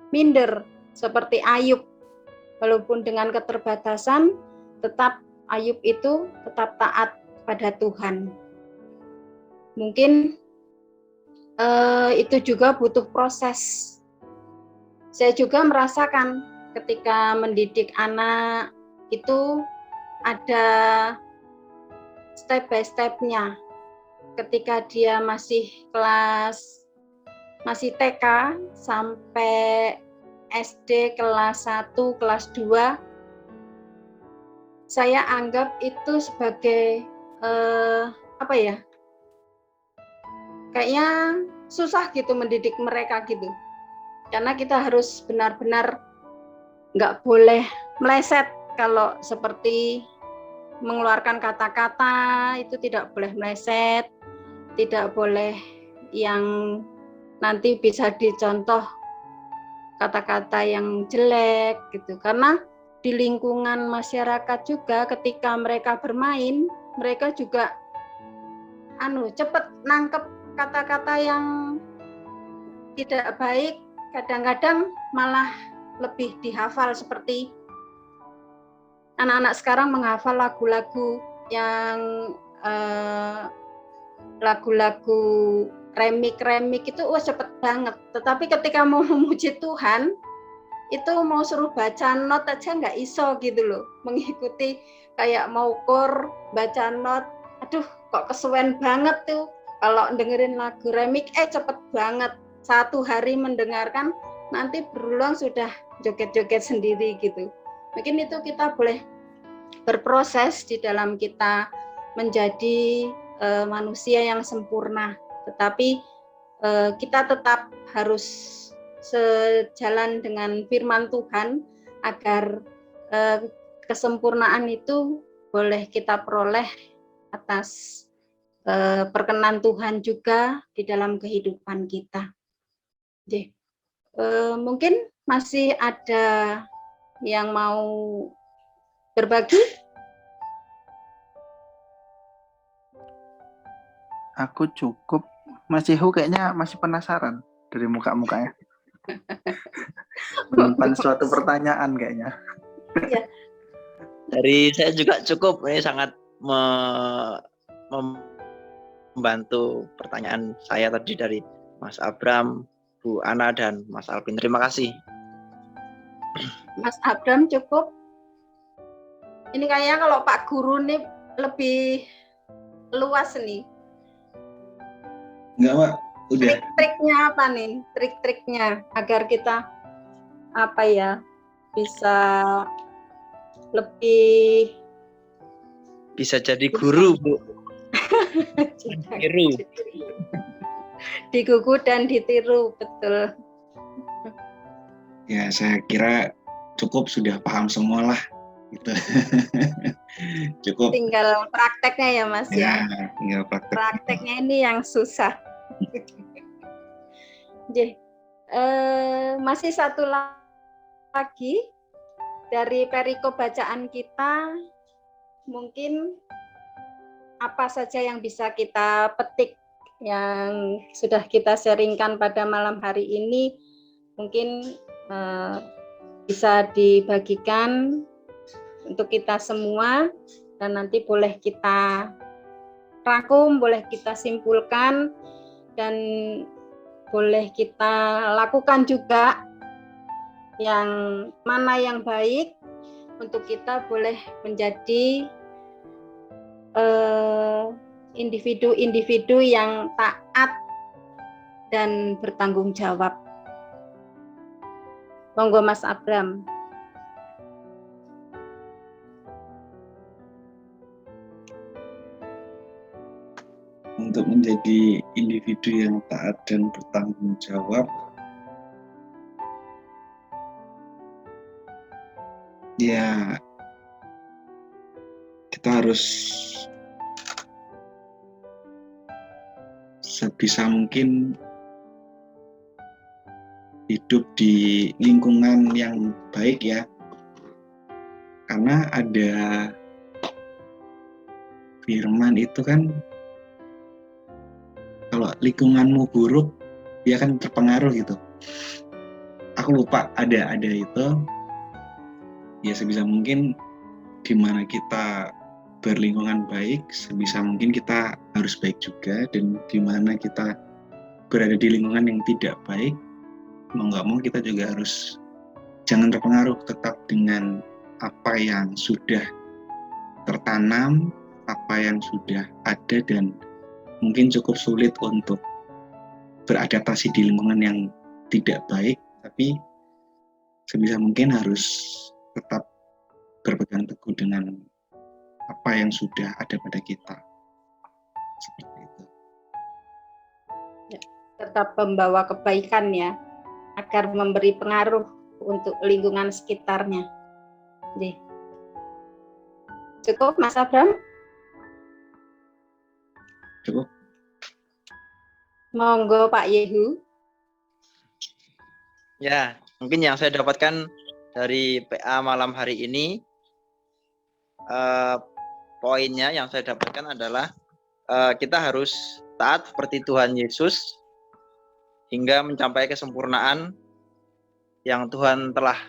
minder seperti Ayub. Walaupun dengan keterbatasan, tetap Ayub itu tetap taat pada Tuhan. Mungkin itu juga butuh proses. Saya juga merasakan ketika mendidik anak itu ada step by step-nya. Ketika dia masih TK sampai SD kelas 1, kelas 2, saya anggap itu sebagai kayaknya susah gitu mendidik mereka gitu, karena kita harus benar-benar nggak boleh meleset. Kalau seperti mengeluarkan kata-kata itu tidak boleh meleset, tidak boleh yang nanti bisa dicontoh kata-kata yang jelek gitu, karena di lingkungan masyarakat juga ketika mereka bermain, mereka juga cepat nangkep kata-kata yang tidak baik kadang-kadang malah lebih dihafal, seperti anak-anak sekarang menghafal lagu-lagu yang lagu-lagu remik itu cepet banget. Tetapi ketika mau memuji Tuhan, itu mau suruh baca not aja nggak iso gitu loh. Mengikuti kayak mau kor, baca not, aduh kok kesuwen banget tuh. Kalau dengerin lagu remik, cepet banget. 1 hari mendengarkan, nanti berulang sudah joget-joget sendiri gitu. Mungkin itu kita boleh berproses di dalam kita menjadi manusia yang sempurna. Tetapi kita tetap harus sejalan dengan firman Tuhan agar kesempurnaan itu boleh kita peroleh atas perkenan Tuhan juga di dalam kehidupan kita. Jadi, mungkin masih ada yang mau berbagi? Aku cukup. Mas Yehu kayaknya masih penasaran dari muka-mukanya. Menyimpan suatu pertanyaan kayaknya. Ya. Dari saya juga cukup, ini sangat membantu pertanyaan saya tadi dari Mas Abram, Bu Ana, dan Mas Alvin. Terima kasih. Mas Abram cukup. Ini kayaknya kalau Pak Guru nih lebih luas nih. Enggak, Pak. Udah. Trik-triknya apa nih? Trik-triknya agar kita bisa lebih Bisa jadi guru, Bu. Tiru. Digugu dan ditiru, betul. Ya, saya kira cukup, sudah paham semua lah. Gitu. Cukup. Tinggal prakteknya ya Mas ya. Tinggal praktek. Prakteknya ini yang susah. Jadi, masih satu lagi dari perikop bacaan kita, mungkin apa saja yang bisa kita petik yang sudah kita sharingkan pada malam hari ini, mungkin bisa dibagikan untuk kita semua, dan nanti boleh kita rangkum, boleh kita simpulkan, dan boleh kita lakukan juga yang mana yang baik untuk kita boleh menjadi individu-individu yang taat dan bertanggung jawab. Monggo Mas Abram. Untuk menjadi individu yang taat dan bertanggung jawab, ya kita harus sebisa mungkin hidup di lingkungan yang baik ya, karena ada firman itu kan, kalau lingkunganmu buruk dia kan terpengaruh gitu. Aku lupa ada itu. Ya sebisa mungkin di mana kita berlingkungan baik, sebisa mungkin kita harus baik juga, dan di mana kita berada di lingkungan yang tidak baik, mau nggak mau kita juga harus jangan terpengaruh, tetap dengan apa yang sudah tertanam, apa yang sudah ada, dan mungkin cukup sulit untuk beradaptasi di lingkungan yang tidak baik, tapi sebisa mungkin harus tetap berpegang teguh dengan apa yang sudah ada pada kita. Seperti itu. Ya, tetap membawa kebaikan ya, agar memberi pengaruh untuk lingkungan sekitarnya. Jadi, cukup Mas Abram? Cukup. Monggo Pak Yehu. Ya, mungkin yang saya dapatkan dari PA malam hari ini, poinnya yang saya dapatkan adalah kita harus taat seperti Tuhan Yesus, hingga mencapai kesempurnaan yang Tuhan telah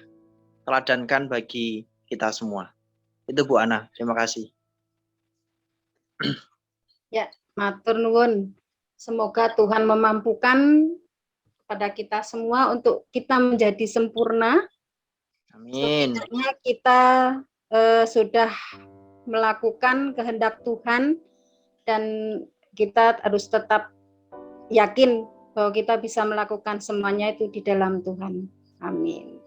teladankan bagi kita semua. Itu Bu Ana, terima kasih. Ya, matur nuwun. Semoga Tuhan memampukan kepada kita semua untuk kita menjadi sempurna. Amin. Setidaknya kita sudah melakukan kehendak Tuhan dan kita harus tetap yakin bahwa kita bisa melakukan semuanya itu di dalam Tuhan. Amin.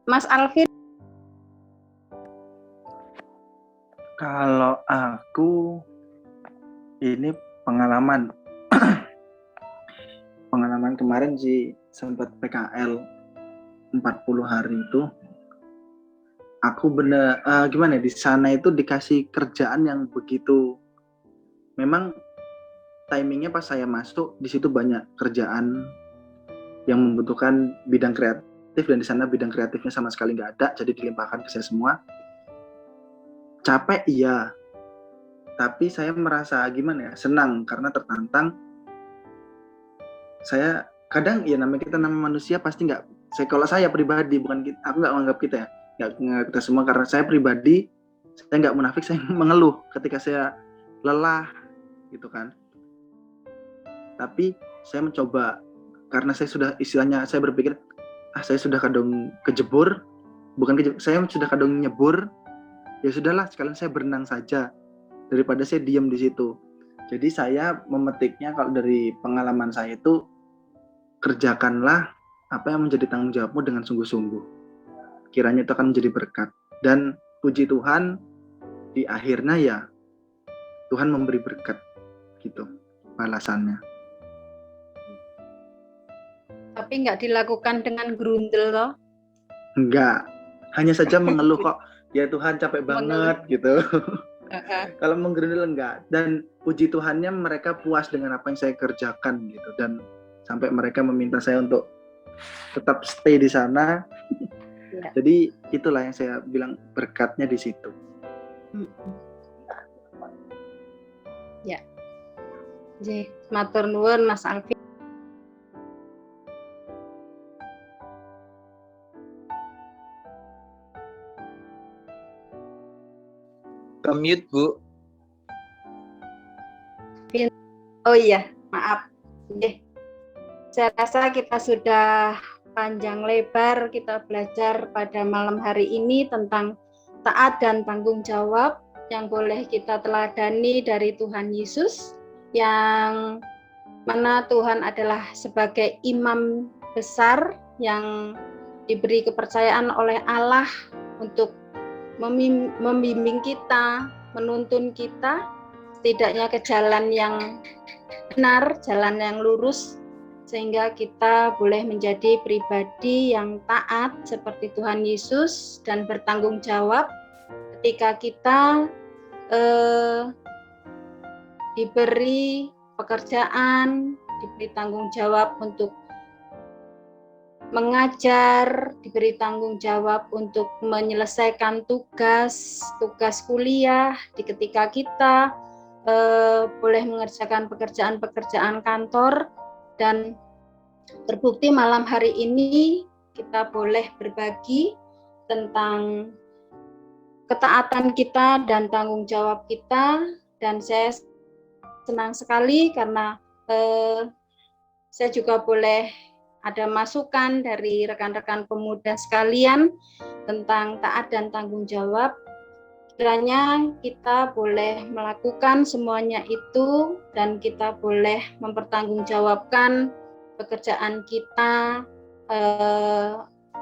Mas Alvin. Kalau aku ini pengalaman pengalaman kemarin sih sempat PKL 40 hari itu. Aku bener gimana ya, di sana itu dikasih kerjaan yang begitu, memang timingnya pas saya masuk di situ banyak kerjaan yang membutuhkan bidang kreatif, dan di sana bidang kreatifnya sama sekali nggak ada, jadi dilimpahkan ke saya semua. Capek iya, tapi saya merasa gimana ya, senang karena tertantang. Saya kadang ya namanya manusia pasti nggak, kalau saya pribadi, bukan kita, aku nggak menganggap kita ya, nggak menganggap kita semua, karena saya pribadi, saya nggak munafik, saya mengeluh ketika saya lelah gitu kan. Tapi saya mencoba, karena saya sudah istilahnya, saya berpikir saya sudah kadung kejebur, saya sudah kadung nyebur, ya sudahlah sekalian saya berenang saja daripada saya diam di situ. Jadi saya memetiknya, kalau dari pengalaman saya itu, kerjakanlah apa yang menjadi tanggung jawabmu dengan sungguh-sungguh. Kiranya itu akan menjadi berkat. Dan puji Tuhan, di akhirnya ya Tuhan memberi berkat gitu balasannya. Tapi nggak dilakukan dengan gerundel loh. Enggak, hanya saja mengeluh kok, ya Tuhan capek banget gitu. Kalau menggerundel enggak. Dan puji Tuhannya mereka puas dengan apa yang saya kerjakan gitu, dan sampai mereka meminta saya untuk tetap stay di sana. Ya. Jadi itulah yang saya bilang berkatnya di situ. Ya. Jadi matur nuwun Mas Alvin. Ke-mute, Bu. Oh iya, maaf. Saya rasa kita sudah panjang lebar kita belajar pada malam hari ini tentang taat dan tanggung jawab yang boleh kita teladani dari Tuhan Yesus, yang mana Tuhan adalah sebagai imam besar yang diberi kepercayaan oleh Allah untuk membimbing kita, menuntun kita setidaknya ke jalan yang benar, jalan yang lurus, sehingga kita boleh menjadi pribadi yang taat seperti Tuhan Yesus dan bertanggung jawab ketika kita diberi pekerjaan, diberi tanggung jawab untuk mengajar, diberi tanggung jawab untuk menyelesaikan tugas kuliah, ketika kita boleh mengerjakan pekerjaan-pekerjaan kantor. Dan terbukti malam hari ini kita boleh berbagi tentang ketaatan kita dan tanggung jawab kita, dan saya senang sekali karena saya juga boleh ada masukan dari rekan-rekan pemuda sekalian tentang taat dan tanggung jawab. Kiranya kita boleh melakukan semuanya itu dan kita boleh mempertanggungjawabkan pekerjaan kita,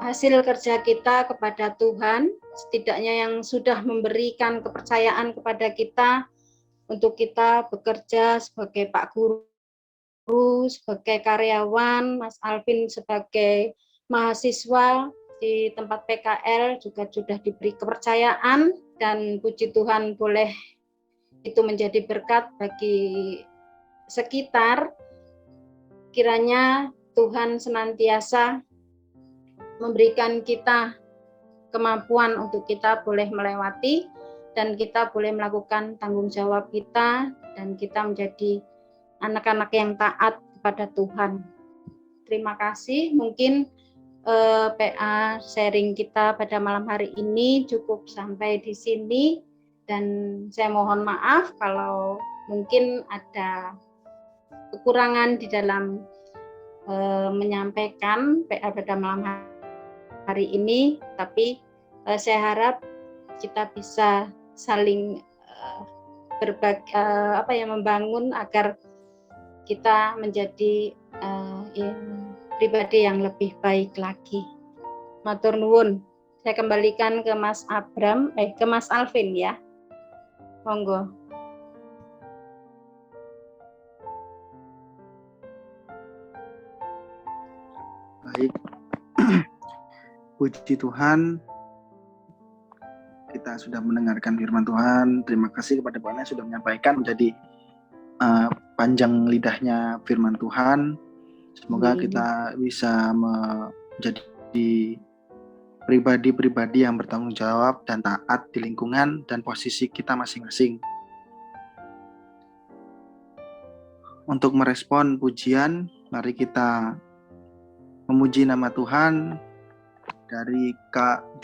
hasil kerja kita kepada Tuhan, setidaknya yang sudah memberikan kepercayaan kepada kita untuk kita bekerja sebagai Pak Guru, sebagai karyawan, Mas Alvin sebagai mahasiswa di tempat PKL juga sudah diberi kepercayaan, dan puji Tuhan boleh itu menjadi berkat bagi sekitar. Kiranya Tuhan senantiasa memberikan kita kemampuan untuk kita boleh melewati dan kita boleh melakukan tanggung jawab kita, dan kita menjadi anak-anak yang taat kepada Tuhan. Terima kasih. Mungkin PA sharing kita pada malam hari ini cukup sampai di sini, dan saya mohon maaf kalau mungkin ada kekurangan di dalam menyampaikan PA pada malam hari ini, tapi saya harap kita bisa saling membangun agar kita menjadi pribadi yang lebih baik lagi. Matur nuwun. Saya kembalikan ke Mas ke Mas Alvin ya. Monggo. Baik. Puji Tuhan, kita sudah mendengarkan firman Tuhan. Terima kasih kepada Pak yang sudah menyampaikan menjadi panjang lidahnya firman Tuhan. Semoga kita bisa menjadi pribadi-pribadi yang bertanggung jawab dan taat di lingkungan dan posisi kita masing-masing. Untuk merespon pujian, mari kita memuji nama Tuhan dari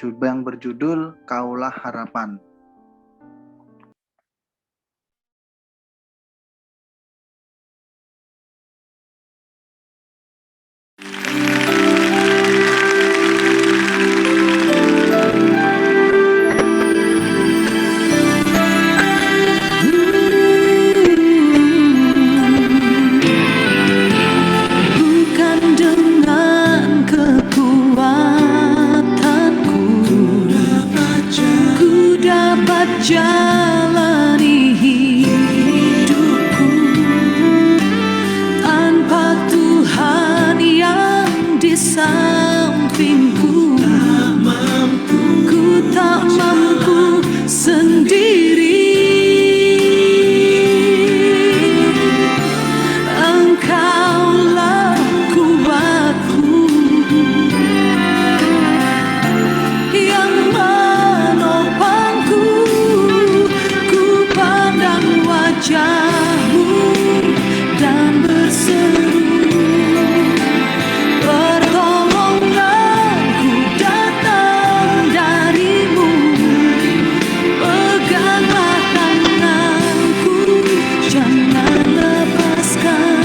yang berjudul Kaulah Harapan. Jalani hidupku tanpa Tuhan yang di sampingku, ku tak mampu sendiri. Engkaulah kuatku yang menopangku. Wajahmu dan berseru, pertolonganku datang darimu. Peganglah tanganku, jangan lepaskan.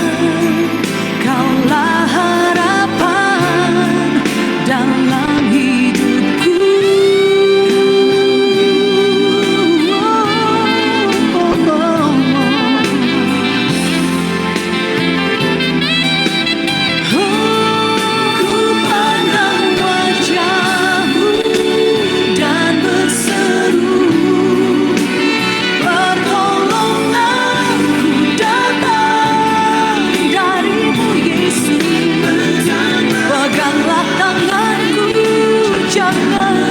Kaulah harapan dalam hidupku.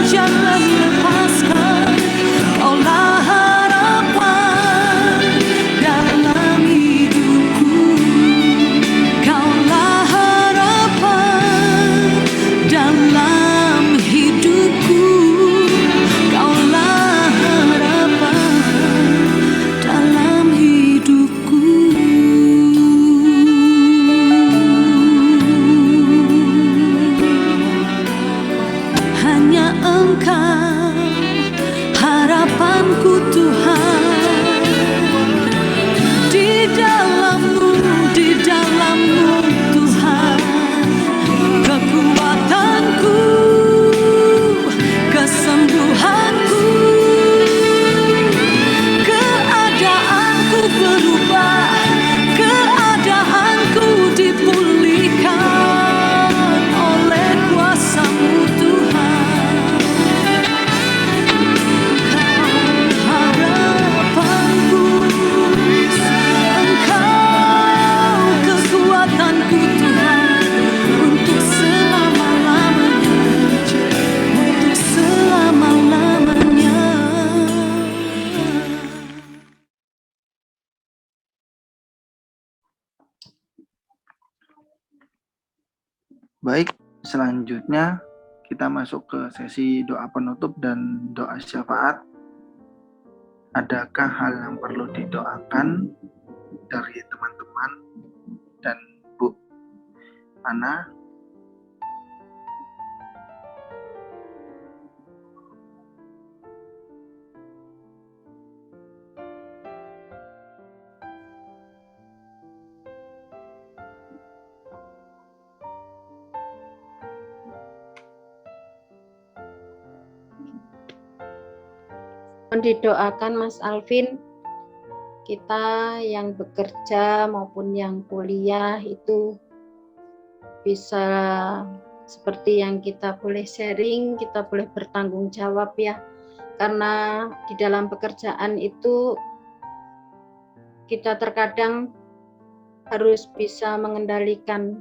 Jangan lepaskan. Kaulah harapan dalam hidupku. Kaulah harapan dalam hidupku. Kaulah harapan dalam hidupku. Hanya Engkau harapanku Tuhan. Di dalammu Tuhan, kekuatanku, kesembuhanku, keadaanku berubah, keadaanku dipulihkan oleh kuasa-Mu Tuhan. Harapanku, Engkau kekuatanku Tuhan, untuk selama-lamanya, untuk selama-lamanya. Baik, selanjutnya kita masuk ke sesi doa penutup dan doa syafaat. Adakah hal yang perlu didoakan dari teman-teman dan Bu Ana. Mohon didoakan Mas Alvin, kita yang bekerja maupun yang kuliah itu bisa seperti yang kita boleh sharing, kita boleh bertanggung jawab ya. Karena di dalam pekerjaan itu kita terkadang harus bisa mengendalikan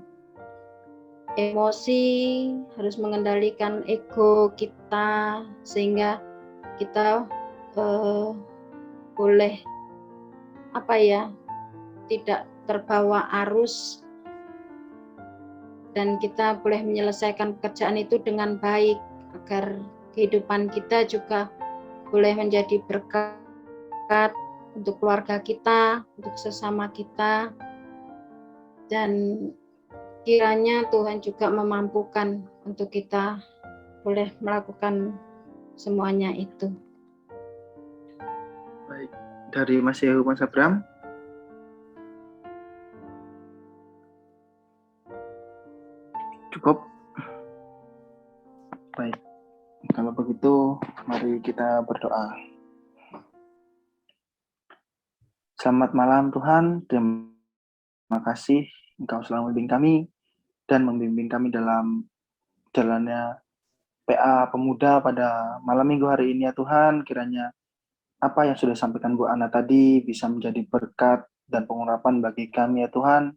emosi, harus mengendalikan ego kita sehingga kita boleh tidak terbawa arus dan kita boleh menyelesaikan pekerjaan itu dengan baik agar kehidupan kita juga boleh menjadi berkat untuk keluarga kita, untuk sesama kita, dan kiranya Tuhan juga memampukan untuk kita boleh melakukan semuanya itu. Baik, dari Mas Yehu, Mas Abram. Cukup. Baik, kalau begitu mari kita berdoa. Selamat malam Tuhan, terima kasih Engkau selalu membimbing kami dan membimbing kami dalam jalannya PA Pemuda pada malam minggu hari ini ya Tuhan. Kiranya apa yang sudah disampaikan Bu Ana tadi bisa menjadi berkat dan pengurapan bagi kami ya Tuhan.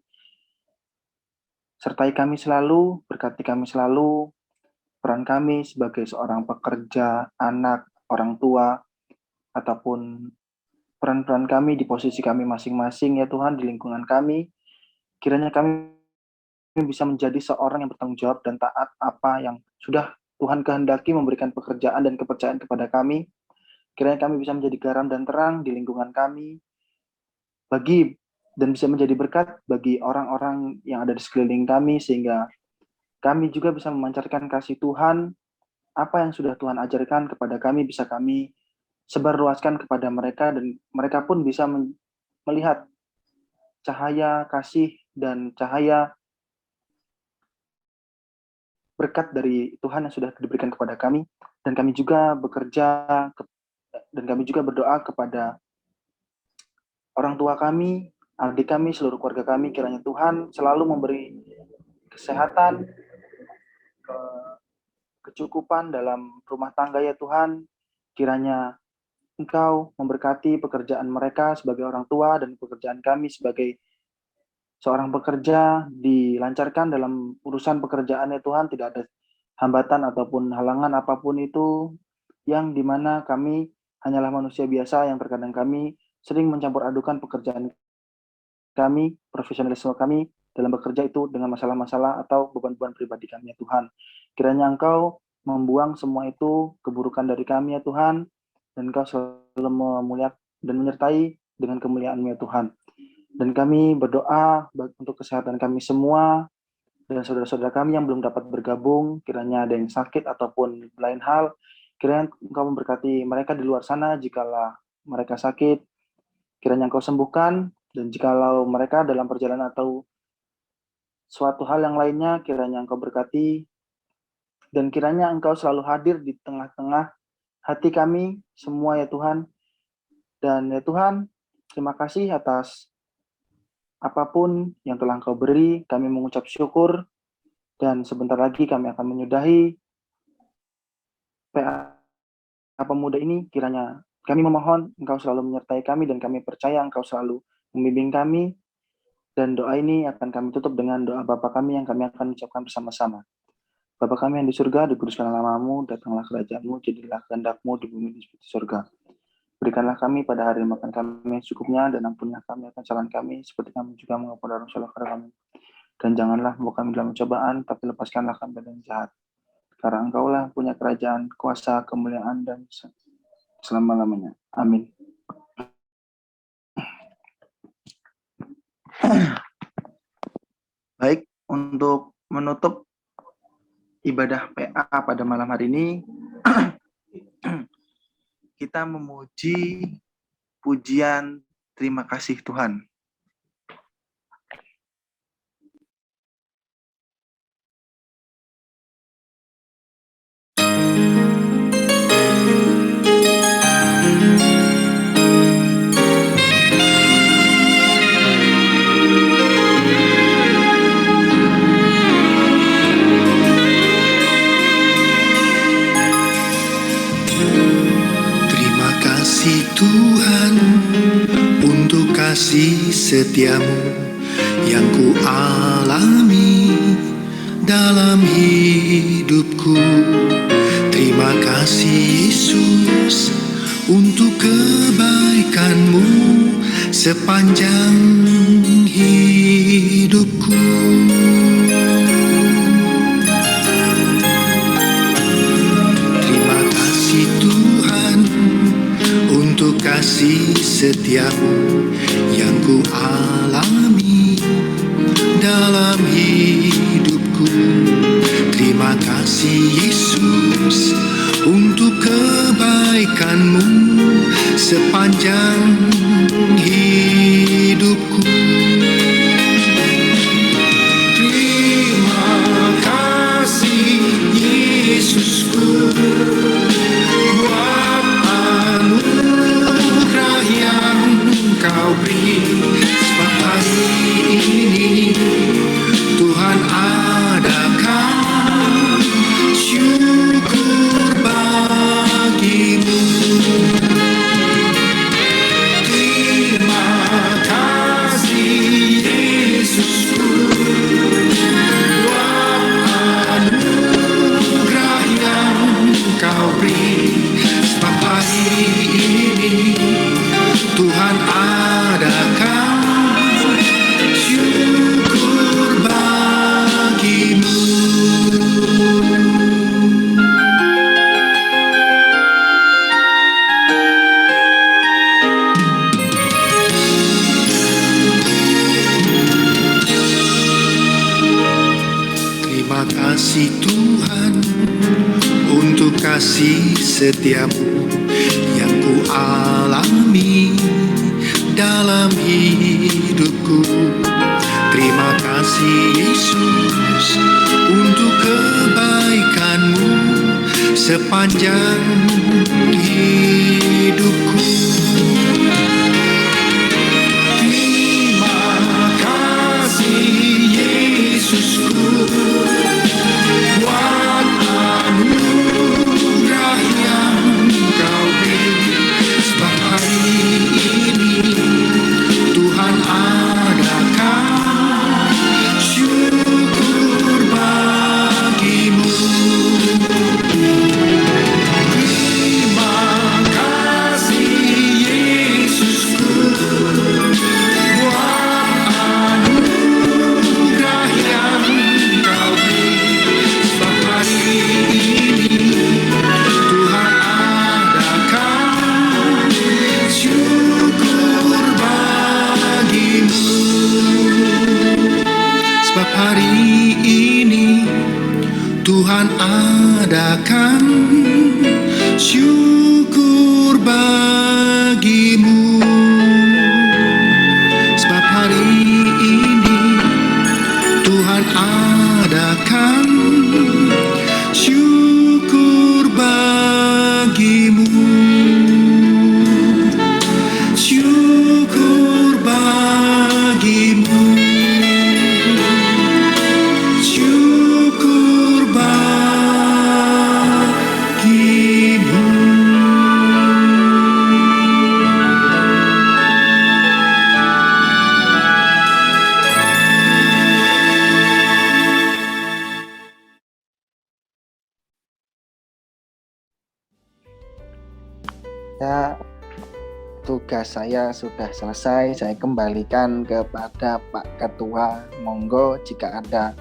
Sertai kami selalu, berkati kami selalu, peran kami sebagai seorang pekerja, anak, orang tua, ataupun peran-peran kami di posisi kami masing-masing ya Tuhan di lingkungan kami. Kiranya kami bisa menjadi seorang yang bertanggung jawab dan taat apa yang sudah Tuhan kehendaki memberikan pekerjaan dan kepercayaan kepada kami. Kiranya kami bisa menjadi garam dan terang di lingkungan kami, dan bisa menjadi berkat bagi orang-orang yang ada di sekeliling kami, sehingga kami juga bisa memancarkan kasih Tuhan. Apa yang sudah Tuhan ajarkan kepada kami bisa kami sebarluaskan kepada mereka, dan mereka pun bisa melihat cahaya kasih dan cahaya berkat dari Tuhan yang sudah diberikan kepada kami. Dan kami juga dan kami juga berdoa kepada orang tua kami, adik kami, seluruh keluarga kami. Kiranya Tuhan selalu memberi kesehatan, kecukupan dalam rumah tangga ya Tuhan. Kiranya Engkau memberkati pekerjaan mereka sebagai orang tua dan pekerjaan kami sebagai seorang pekerja dilancarkan dalam urusan pekerjaan ya Tuhan. Tidak ada hambatan ataupun halangan apapun itu, yang dimana kami hanyalah manusia biasa yang terkadang kami sering mencampur adukan pekerjaan kami, profesionalisme kami dalam bekerja itu dengan masalah-masalah atau beban-beban pribadi kami ya Tuhan. Kiranya Engkau membuang semua itu keburukan dari kami ya Tuhan, dan Engkau selalu memuliakan dan menyertai dengan kemuliaan-Mu ya Tuhan. Dan kami berdoa untuk kesehatan kami semua dan saudara-saudara kami yang belum dapat bergabung, kiranya ada yang sakit ataupun lain hal, kiranya Engkau memberkati mereka di luar sana jikalau mereka sakit, kiranya Engkau sembuhkan, dan jikalau mereka dalam perjalanan atau suatu hal yang lainnya, kiranya Engkau berkati, dan kiranya Engkau selalu hadir di tengah-tengah hati kami semua ya Tuhan. Dan ya Tuhan, terima kasih atas apapun yang telah Engkau beri. Kami mengucap syukur, dan sebentar lagi kami akan menyudahi PA Pemuda ini. Kiranya kami memohon Engkau selalu menyertai kami, dan kami percaya Engkau selalu membimbing kami. Dan doa ini akan kami tutup dengan doa Bapa kami yang kami akan ucapkan bersama-sama. Bapa kami yang di surga, dikuduskanlah nama-Mu, datanglah kerajaan-Mu, jadilah kehendak-Mu di bumi seperti surga. Berikanlah kami pada hari makan kami secukupnya, dan ampunilah kami akan kesalahan kami, seperti kami juga mengampuni orang salah kami. Dan janganlah membawa kami dalam cobaan, tapi lepaskanlah kami dari yang jahat. Karena Engkaulah punya kerajaan, kuasa, kemuliaan, dan selama-lamanya. Amin. Baik, untuk menutup ibadah PA pada malam hari ini, kita memuji pujian terima kasih Tuhan. Terima kasih Tuhan untuk kasih setiamu yang ku alami dalam hidupku. Terima kasih Yesus untuk kebaikanmu sepanjang hidupku. Terima kasih Tuhan untuk kasih setiamu yang ku alami dalam hidupku. Terima kasih Yesus untuk kebaikanmu sepanjang hidupku. Terima kasih Yesusku buat anugerah yang Kau beri. Sebab hari ini Tuhan adakan syukur bagimu. Terima kasih Yesusku buat anugerah yang Kau beri. Sebab hari ini Tuhan adakan syukur bagimu. Terima kasih Tuhan untuk kasih setiamu yang ku alami dalam hidupku. Terima kasih Yesus untuk kebaikanmu sepanjang hidupku. Terima kasih Yesusku buat anugerah yang Kau beri. Sebab hari ini Tuhan adakan syukur bagimu. Terima kasih Yesusku buat anugerah yang Kau beri. Sebab hari ini Tuhan adakan syukur bagimu. Sebab hari ini Tuhan adakan syukur bagimu. Sebab hari ini Tuhan adakan syukur bagimu. Syukur bagimu. Syukur bagimu. Ya, tugas saya sudah selesai. Saya kembalikan kepada Pak Ketua. Monggo jika ada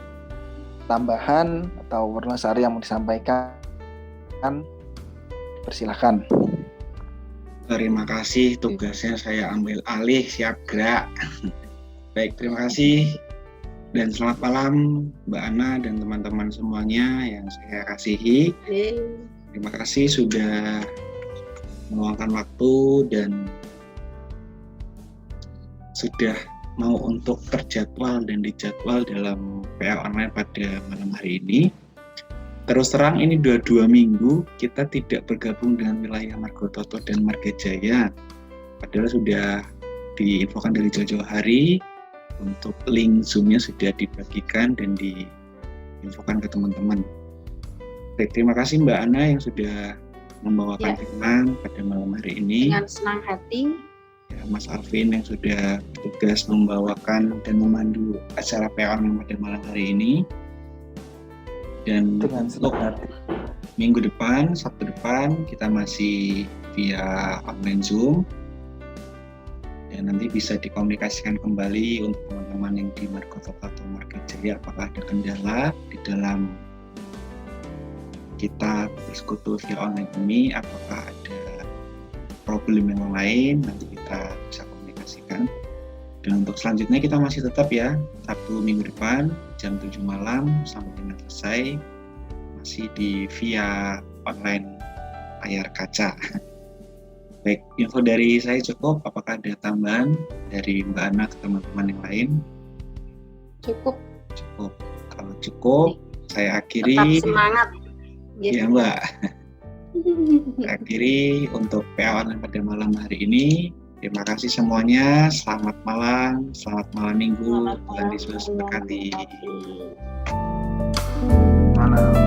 tambahan atau Warnosari yang mau disampaikan, persilahkan. Terima kasih, tugasnya saya ambil alih, siap gerak. Baik, terima kasih Dan selamat malam Mbak Ana dan teman-teman semuanya yang saya kasihi. Terima kasih sudah meluangkan waktu dan sudah mau untuk terjadwal dan dijadwal dalam PA online pada malam hari ini. Terus terang ini 2 minggu kita tidak bergabung dengan wilayah Margototo dan Margajaya. Padahal sudah diinfokan dari jauh-jauh hari, untuk link Zoom-nya sudah dibagikan dan diinfokan ke teman-teman. Baik, terima kasih Mbak Ana yang sudah membawakan tema pada malam hari ini. Dengan senang hati. Ya, Mas Alvin yang sudah bertugas membawakan dan memandu acara PA online pada malam hari ini. Dan Dengan untuk senang hati. minggu depan, Sabtu depan, kita masih via online Zoom. Dan nanti bisa dikomunikasikan kembali untuk teman-teman yang di Margototo atau Margajaya apakah ada kendala di dalam kita bersekutu via online ini, apakah ada problem yang lain, nanti kita bisa komunikasikan. Dan untuk selanjutnya kita masih tetap ya, Sabtu minggu depan jam 7 malam sampai dengan selesai, masih di via online layar kaca. Baik, info dari saya cukup. Apakah ada tambahan dari Mbak Ana ke teman-teman yang lain? Cukup. Cukup. Kalau cukup, saya akhiri. Tetap semangat. Ya Mbak. Saya akhiri untuk PA online pada malam hari ini. Terima kasih semuanya. Selamat malam minggu. Tuhan Yesus berkati. Malam.